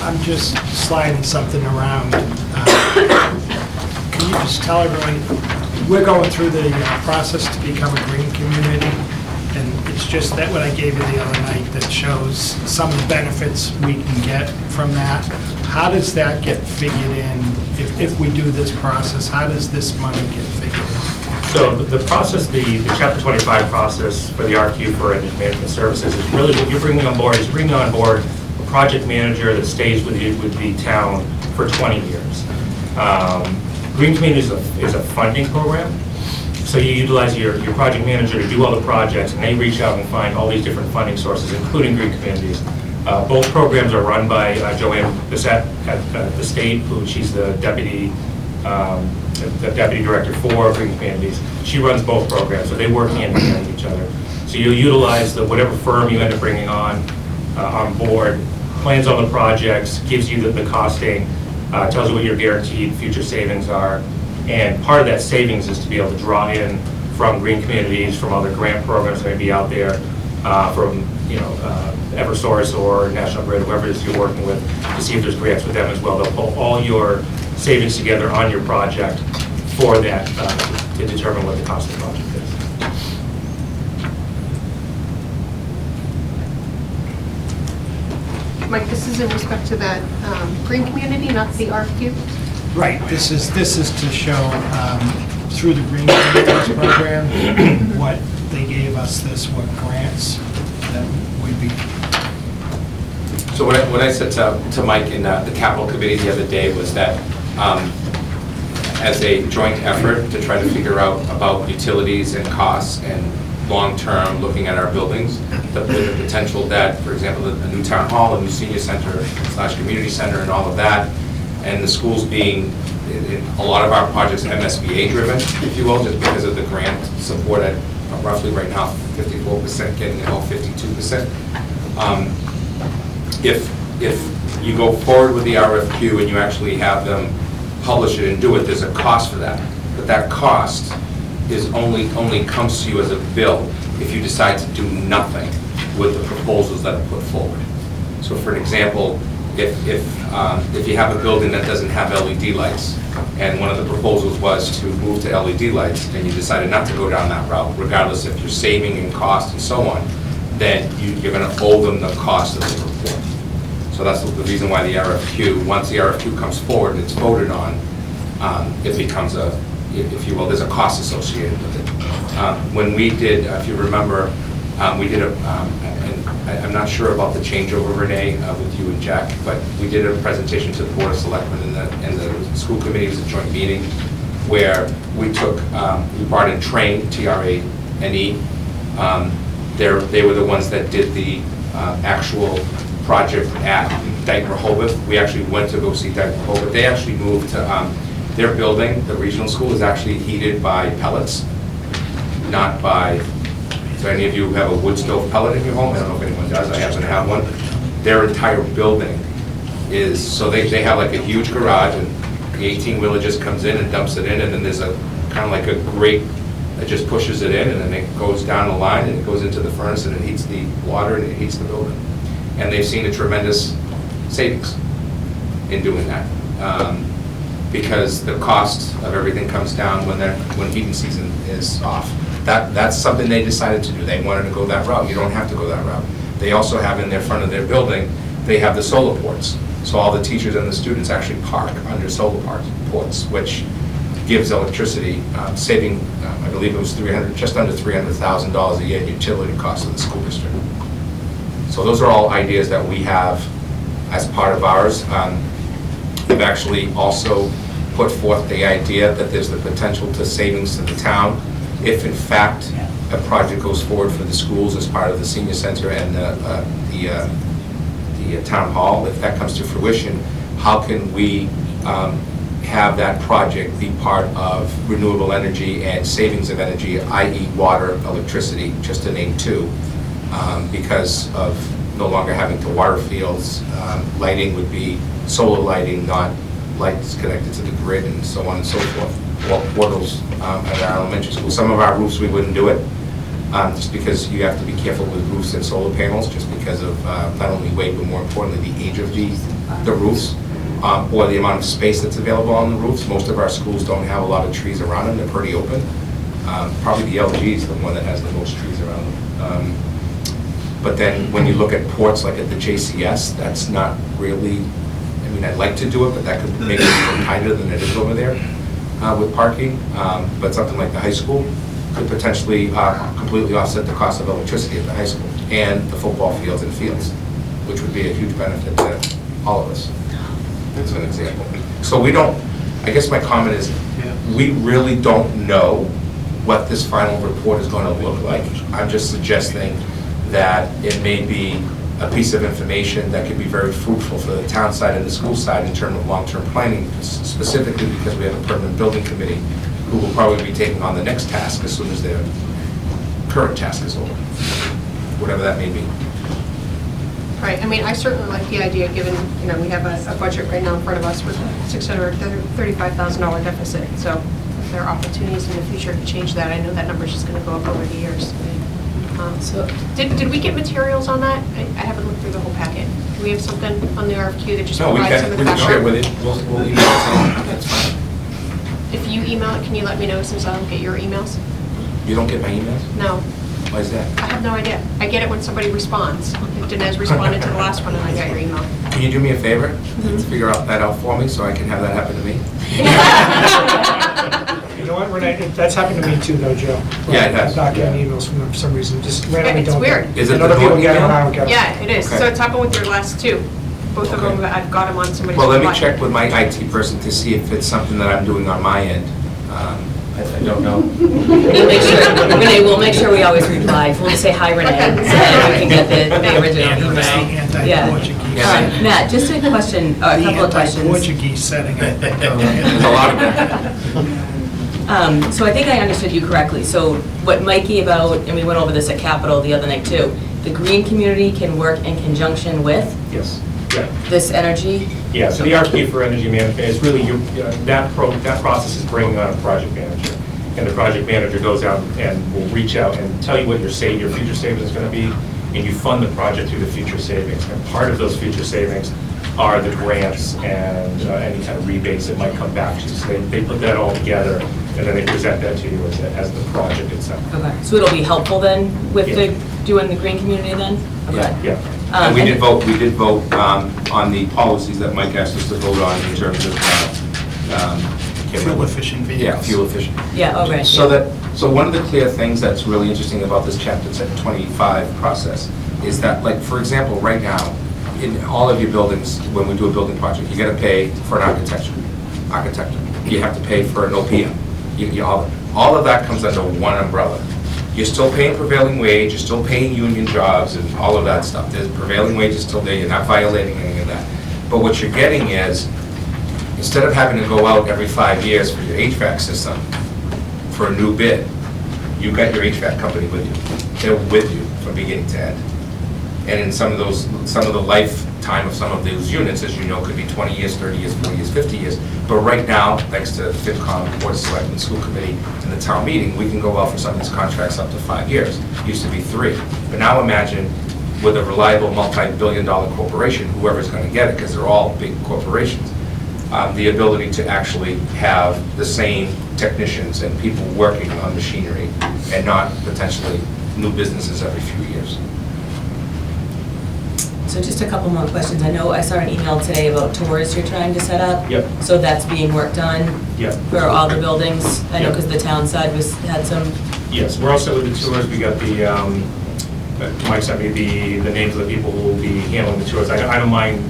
I'm just sliding something around. Can you just tell everyone, we're going through the process to become a green community, and it's just that what I gave you the other night that shows some of the benefits we can get from that. How does that get figured in? If we do this process, how does this money get figured in? So the process, the Chapter 25 process for the RQ for energy management services is really what you're bringing on board, is bringing on board a project manager that stays with the town for 20 years. Green Communities is a funding program. So you utilize your project manager to do all the projects, and they reach out and find all these different funding sources, including Green Communities. Both programs are run by Joanne Bissett at the state, she's the deputy director for Green Communities. She runs both programs, so they work hand in hand with each other. So you utilize whatever firm you end up bringing on board, plans all the projects, gives you the costing, tells you what your guaranteed future savings are, and part of that savings is to be able to draw in from Green Communities, from other grant programs that may be out there, from Eversource or National Grid, whoever it is you're working with, to see if there's grants with them as well. They'll pull all your savings together on your project for that to determine what the cost of the project is. Mike, this is in respect to that green community, not the RFQ? Right, this is to show through the Green Communities program what they gave us what grants that would be. So what I said to Mike in the capital committee the other day was that as a joint effort to try to figure out about utilities and costs and long-term looking at our buildings, the potential that, for example, a new town hall, a new senior center / community center and all of that, and the schools being, a lot of our projects MSBA driven, if you will, just because of the grant support at roughly right now 54%, getting about 52%. If you go forward with the RFQ and you actually have them publish it and do it, there's a cost for that. But that cost is only comes to you as a bill if you decide to do nothing with the proposals that are put forward. So for an example, if you have a building that doesn't have LED lights, and one of the proposals was to move to LED lights, and you decided not to go down that route, regardless if you're saving in cost and so on, then you're going to owe them the cost of the report. So that's the reason why the RFQ, once the RFQ comes forward and it's voted on, it becomes if you will, there's a cost associated with it. When we did, if you remember, we did and I'm not sure about the changeover, Renee, with you and Jack, but we did a presentation to the Board of Selectmen and the school committee. It was a joint meeting where we brought in Train, T-R-A-N-E. They were the ones that did the actual project at Dayton Rehoboth. We actually went to go see Dayton Rehoboth. They actually moved to their building, the regional school, is actually heated by pellets, not by. So any of you who have a wood stove pellet in your home, I don't know if anyone does, I happen to have one, their entire building is, so they have like a huge garage, and the 18-wheeler just comes in and dumps it in, and then there's a kind of like a grate that just pushes it in, and then it goes down the line, and it goes into the furnace, and it heats the water, and it heats the building. And they've seen a tremendous savings in doing that. Because the cost of everything comes down when heating season is off. That's something they decided to do. They wanted to go that route. You don't have to go that route. They also have in their front of their building, they have the solar ports. So all the teachers and the students actually park under solar ports, which gives electricity, saving, I believe it was just under $300,000 a year in utility costs of the school district. So those are all ideas that we have as part of ours. We've actually also put forth the idea that there's the potential to savings to the town if in fact a project goes forward for the schools as part of the senior center and the town hall. If that comes to fruition, how can we have that project be part of renewable energy and savings of energy, i.e. water, electricity, just to name two, because of no longer having to water fields. Lighting would be solar lighting, not lights connected to the grid and so on and so forth. or portals at our elementary school. Some of our roofs, we wouldn't do it, just because you have to be careful with roofs and solar panels, just because of not only weight, but more importantly, the age of the roofs, or the amount of space that's available on the roofs. Most of our schools don't have a lot of trees around them, they're pretty open. Probably the LG is the one that has the most trees around them. But then when you look at ports like at the JCS, that's not really, I mean, I'd like to do it, but that could make it even kinder than it is over there with parking. But something like the high school could potentially completely offset the cost of electricity at the high school and the football fields and fields, which would be a huge benefit to all of us, as an example. So we don't, I guess my comment is, we really don't know what this final report is going to look like. I'm just suggesting that it may be a piece of information that could be very fruitful for the town side and the school side in terms of long-term planning, specifically because we have a permanent building committee who will probably be taking on the next task as soon as their current task is over, whatever that may be. Right, I mean, I certainly like the idea, given, you know, we have a budget right now in front of us with a $635,000 deficit, so if there are opportunities in the future to change that, I know that number's just gonna go up over the years. So, did we get materials on that? I haven't looked through the whole packet. Do we have something on the RFQ that just No, we provides some of can the share background? with it. We'll email it to you. That's fine. If you email it, can you let me know since I don't get your emails? You don't get my emails? No, Why is that? I have no idea. I get it when somebody responds. If Dinesh responded to the last one and I got your email. Can you do me a favor? Figure out that out for me so I can have that happen to me? You know what, Renee, that's happened to me too, though, Joe. Yeah, it has. I'm not getting emails from them for some reason, just randomly It's don't get weird. them. Is it And the other people Norton get them, email? I don't get them. Yeah, it is. Okay. So it's happened with your last two. Both of Okay. them, I've got them on somebody's. Well, let me reply. check with my IT person to see if it's something that I'm doing on my end. I don't know. We'll make sure, Renee, we'll make sure we always reply. We'll just say, hi, Renee, so that we can get the original email. Yeah. Matt, just a question, a couple of questions. Portuguese setting. There's a lot of them. So I think I understood you correctly. So what Mikey about, and we went over this at Capitol the other night too, the green community can work in conjunction with Yes, yeah. this energy? Yeah, so the RFP for energy management is really, that process is bringing on a project manager. And the project manager goes out and will reach out and tell you what your future savings is going to be, and you fund the project through the future savings. And part of those future savings are the grants and any kind of rebates that might come back to you. So they put that all together, and then they present that to you as the project itself. Okay, so it'll be helpful then with Yeah. doing the green community then? Okay. Yeah. And we did vote on the policies that Mike asked us to vote on in terms of Fuel efficient vehicles. Yeah, fuel efficient. Yeah, okay. So one of the clear things that's really interesting about this Chapter 25 process is that, like, for example, right now, in all of your buildings, when we do a building project, you gotta pay for an architect. You have to pay for an OPM. All of that comes under one umbrella. You're still paying prevailing wage, you're still paying union jobs and all of that stuff. The prevailing wage is still there, you're not violating any of that. But what you're getting is, instead of having to go out every 5 years for your HVAC system for a new bid, you got your HVAC company with you. They're with you from beginning to end. And in some of the lifetime of some of those units, as you know, could be 20 years, 30 years, 40 years, 50 years. But right now, thanks to FinCom, Board of Selectmen, School Committee, and the town meeting, we can go out for some of these contracts up to 5 years. Used to be 3. But now imagine with a reliable multi-billion-dollar corporation, whoever's going to get it, because they're all big corporations, the ability to actually have the same technicians and people working on machinery and not potentially new businesses every few years. So just a couple more questions. I know I saw an email today about tours you're trying to set up. Yep. So that's being worked on Yep. for all the buildings? I know Yep. because the town side had some, Yes, we're also with the tours, we got the, Mike sent me the names of the people who will be handling the tours. I don't mind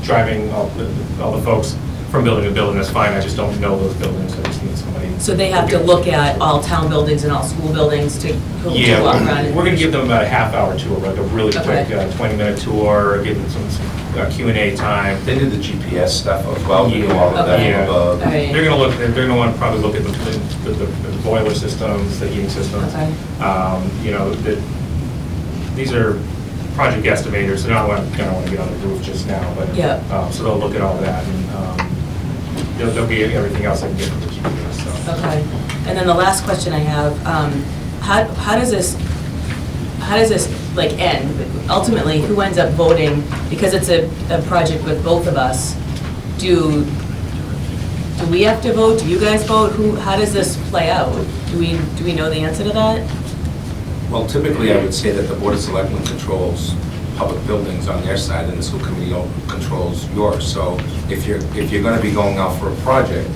driving all the folks from building to building, that's fine, I just don't know those buildings, I just need somebody. so they have to look at all town buildings and all school buildings to Yeah, walk around? we're gonna give them about a half-hour tour, like a really quick Okay. 20-minute tour, give them some Q&A time. They did the GPS stuff as well, we do all of that. Yeah. above. Okay. They're gonna want to probably look at the boiler systems, the heating systems. Okay. You know, these are project estimators, so they're not gonna want to get on the roof just now, but, Yeah. so they'll look at all that, and, there'll be everything else I can get from the GPS, so. Okay. And then the last question I have, how does this like end? Ultimately, who ends up voting? Because it's a project with both of us. Do we have to vote? Do you guys vote? How does this play out? Do we know the answer to that? Well, typically, I would say that the Board of Selectmen controls public buildings on their side, and the school committee controls yours. So if you're going to be going out for a project,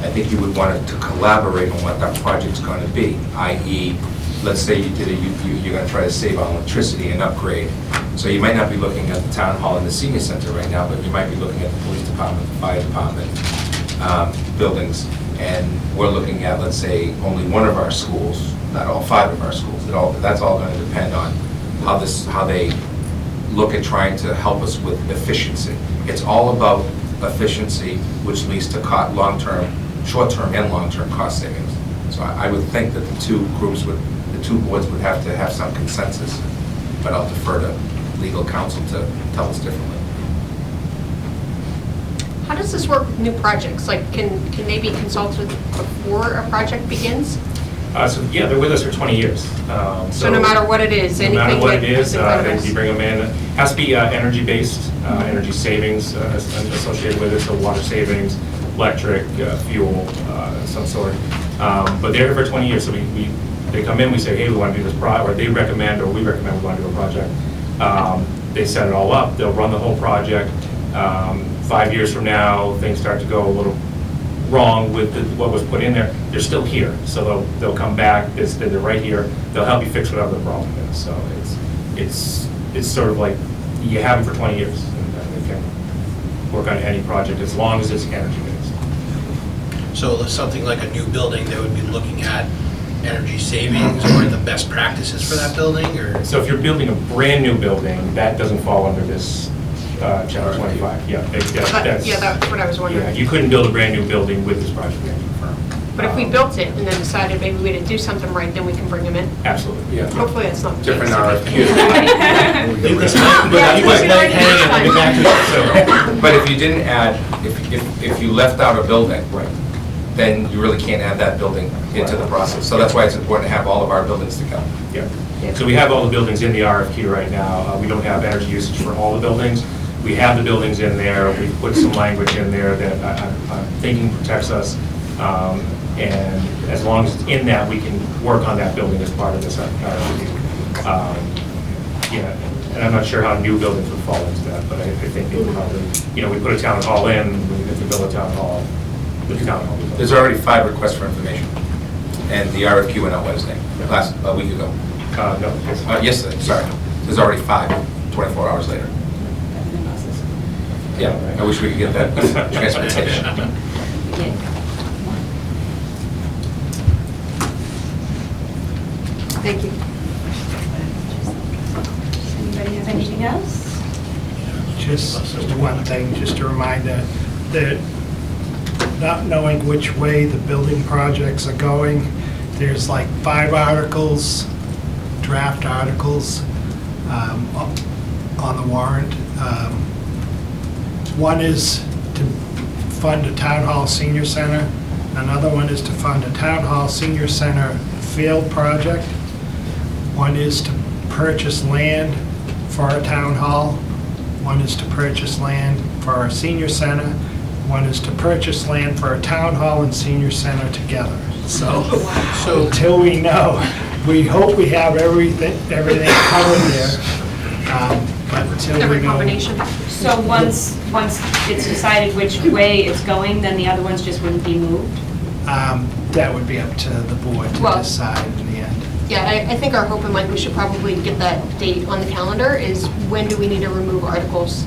I think you would want it to collaborate on what that project's going to be, i.e., let's say you're going to try to save on electricity and upgrade. So you might not be looking at the town hall and the senior center right now, but you might be looking at the police department, the fire department, buildings. And we're looking at, let's say, only one of our schools, not all 5 of our schools. That's all going to depend on how they look at trying to help us with efficiency. It's all about efficiency, which leads to short-term and long-term cost savings. So I would think that the two boards would have to have some consensus, but I'll defer to legal counsel to tell us differently. How does this work with new projects? Like, can they be consulted before a project begins? So yeah, they're with us for 20 years. So no matter what it is, anything no matter what it is, in front of us? you bring them in. It has to be energy-based, energy savings associated with it, so water savings, electric, fuel, some sort. But they're here for 20 years, so they come in, we say, hey, we want to do this project, or they recommend, or we recommend we want to do a project. They set it all up, they'll run the whole project. 5 years from now, things start to go a little wrong with what was put in there, they're still here. So they'll come back, they're right here, they'll help you fix whatever the problem is. So it's sort of like, you have them for 20 years, and they can work on any project as long as it's energy-based. So something like a new building, they would be looking at energy savings or the best practices for that building, or? So if you're building a brand-new building, that doesn't fall under this Chapter 25. Yeah, that's what I was wondering. Yeah, you couldn't build a brand-new building with this project management firm. But if we built it and then decided maybe we didn't do something right, then we can bring them in? Absolutely, yeah. Hopefully it's not the Different case. But if you didn't add, if you left out a building, then you really can't add that building into the process. So that's why it's important to have all of our buildings together. Yeah. So we have all the buildings in the RFQ right now. We don't have energy usage for all the buildings. We have the buildings in there. We put some language in there that I'm thinking protects us. And as long as it's in that, we can work on that building as part of this RFQ. Yeah, and I'm not sure how new buildings would fall into that, but I think they would probably, we put a town hall in, if we build a town hall, the town hall. There's already 5 requests for information, and the RFQ went out Wednesday, a week ago. No. Yesterday, sorry. There's already 5, 24 hours later. Yeah, I wish we could get that transportation. Thank you. Anybody have anything else? Just one thing, just a reminder, that not knowing which way the building projects are going, there's like 5 articles, draft articles on the warrant. One is to fund a town hall senior center. Another one is to fund a town hall senior center field project. One is to purchase land for a town hall. One is to purchase land for a senior center. One is to purchase land for a town hall and senior center together. So until we know, we hope we have everything covered there. But until we Every know. combination? So once it's decided which way it's going, then the other ones just wouldn't be moved? That would be up to the board to decide in the end. Yeah, I think our hope, and Mike, we should probably get that date on the calendar, is when do we need to remove articles?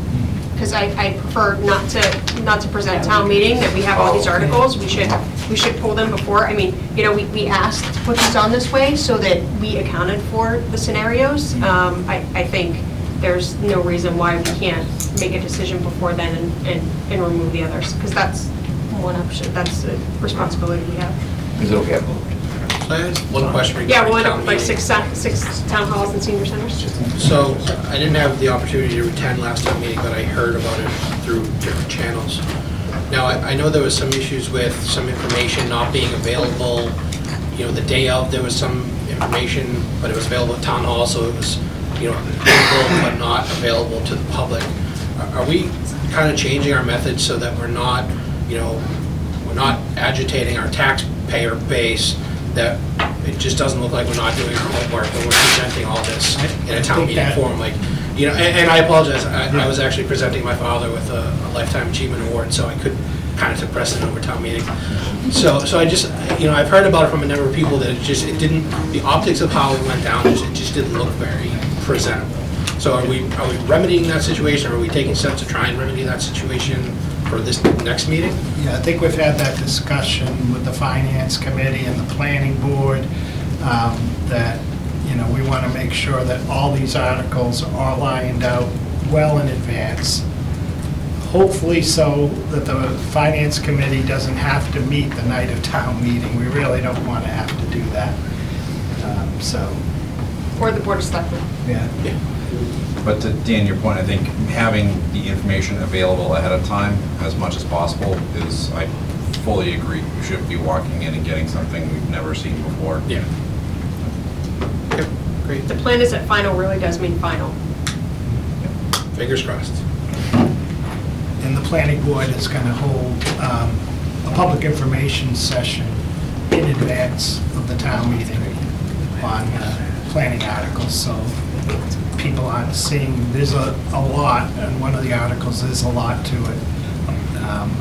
Because I prefer not to present town meeting that we have all these articles. We should pull them before. I mean, we asked to put these on this way so that we accounted for the scenarios. I think there's no reason why we can't make a decision before then and remove the others, because that's one option. That's a responsibility we have. Because it'll get moved. So I have one question regarding Yeah, we'll end town up with like meeting. six town halls and senior centers. So I didn't have the opportunity to attend last town meeting, but I heard about it through different channels. Now, I know there was some issues with some information not being available, the day of, there was some information, but it was available at Town Hall, so it was, available but not available to the public. Are we kind of changing our methods so that we're not agitating our taxpayer base, that it just doesn't look like we're not doing our homework when we're presenting all this in a town meeting forum, and I apologize, I was actually presenting my father with a Lifetime Achievement Award, so I could kind of took precedent over town meeting. So I just, I've heard about it from a number of people that it didn't, the optics of how it went down, it just didn't look very presentable. So are we remedying that situation, or are we taking steps to try and remedy that situation for this next meeting? Yeah, I think we've had that discussion with the Finance Committee and the Planning Board, that, we want to make sure that all these articles are lined out well in advance. Hopefully so that the Finance Committee doesn't have to meet the night of town meeting. We really don't want to have to do that. Or the Board of Selectmen. Yeah. But to Dan, your point, I think having the information available ahead of time as much as possible is, I fully agree. We shouldn't be walking in and getting something we've never seen before. Yeah. Okay, great. The plan is that final really does mean final. Fingers crossed. And the Planning Board is going to hold a public information session in advance of the town meeting on planning articles, so people aren't seeing, there's a lot, and one of the articles, there's a lot to it,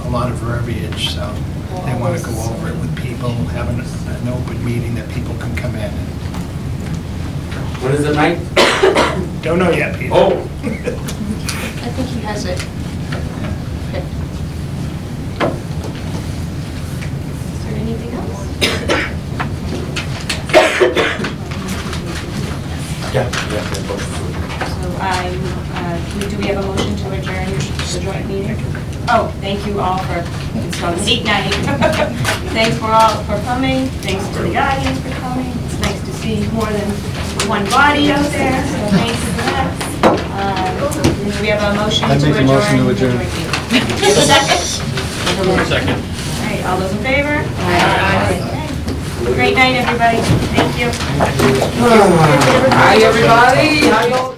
a lot of verbiage, so they want to go over it with people, have an open meeting that people can come in. When is it, Mike? Don't know yet, Peter. Oh. I think he has it. Okay. Is there anything else? Yeah. So do we have a motion to adjourn the joint meeting? Oh, thank you all for, it's on date night. Thanks for coming. Thanks to the audience for coming. It's nice to see more than one body out there, so thanks for that. Do we have a motion to adjourn? The joint meeting? Second? Second. All right, all those in favor? Aye. Great night, everybody. Thank you. Hi, everybody.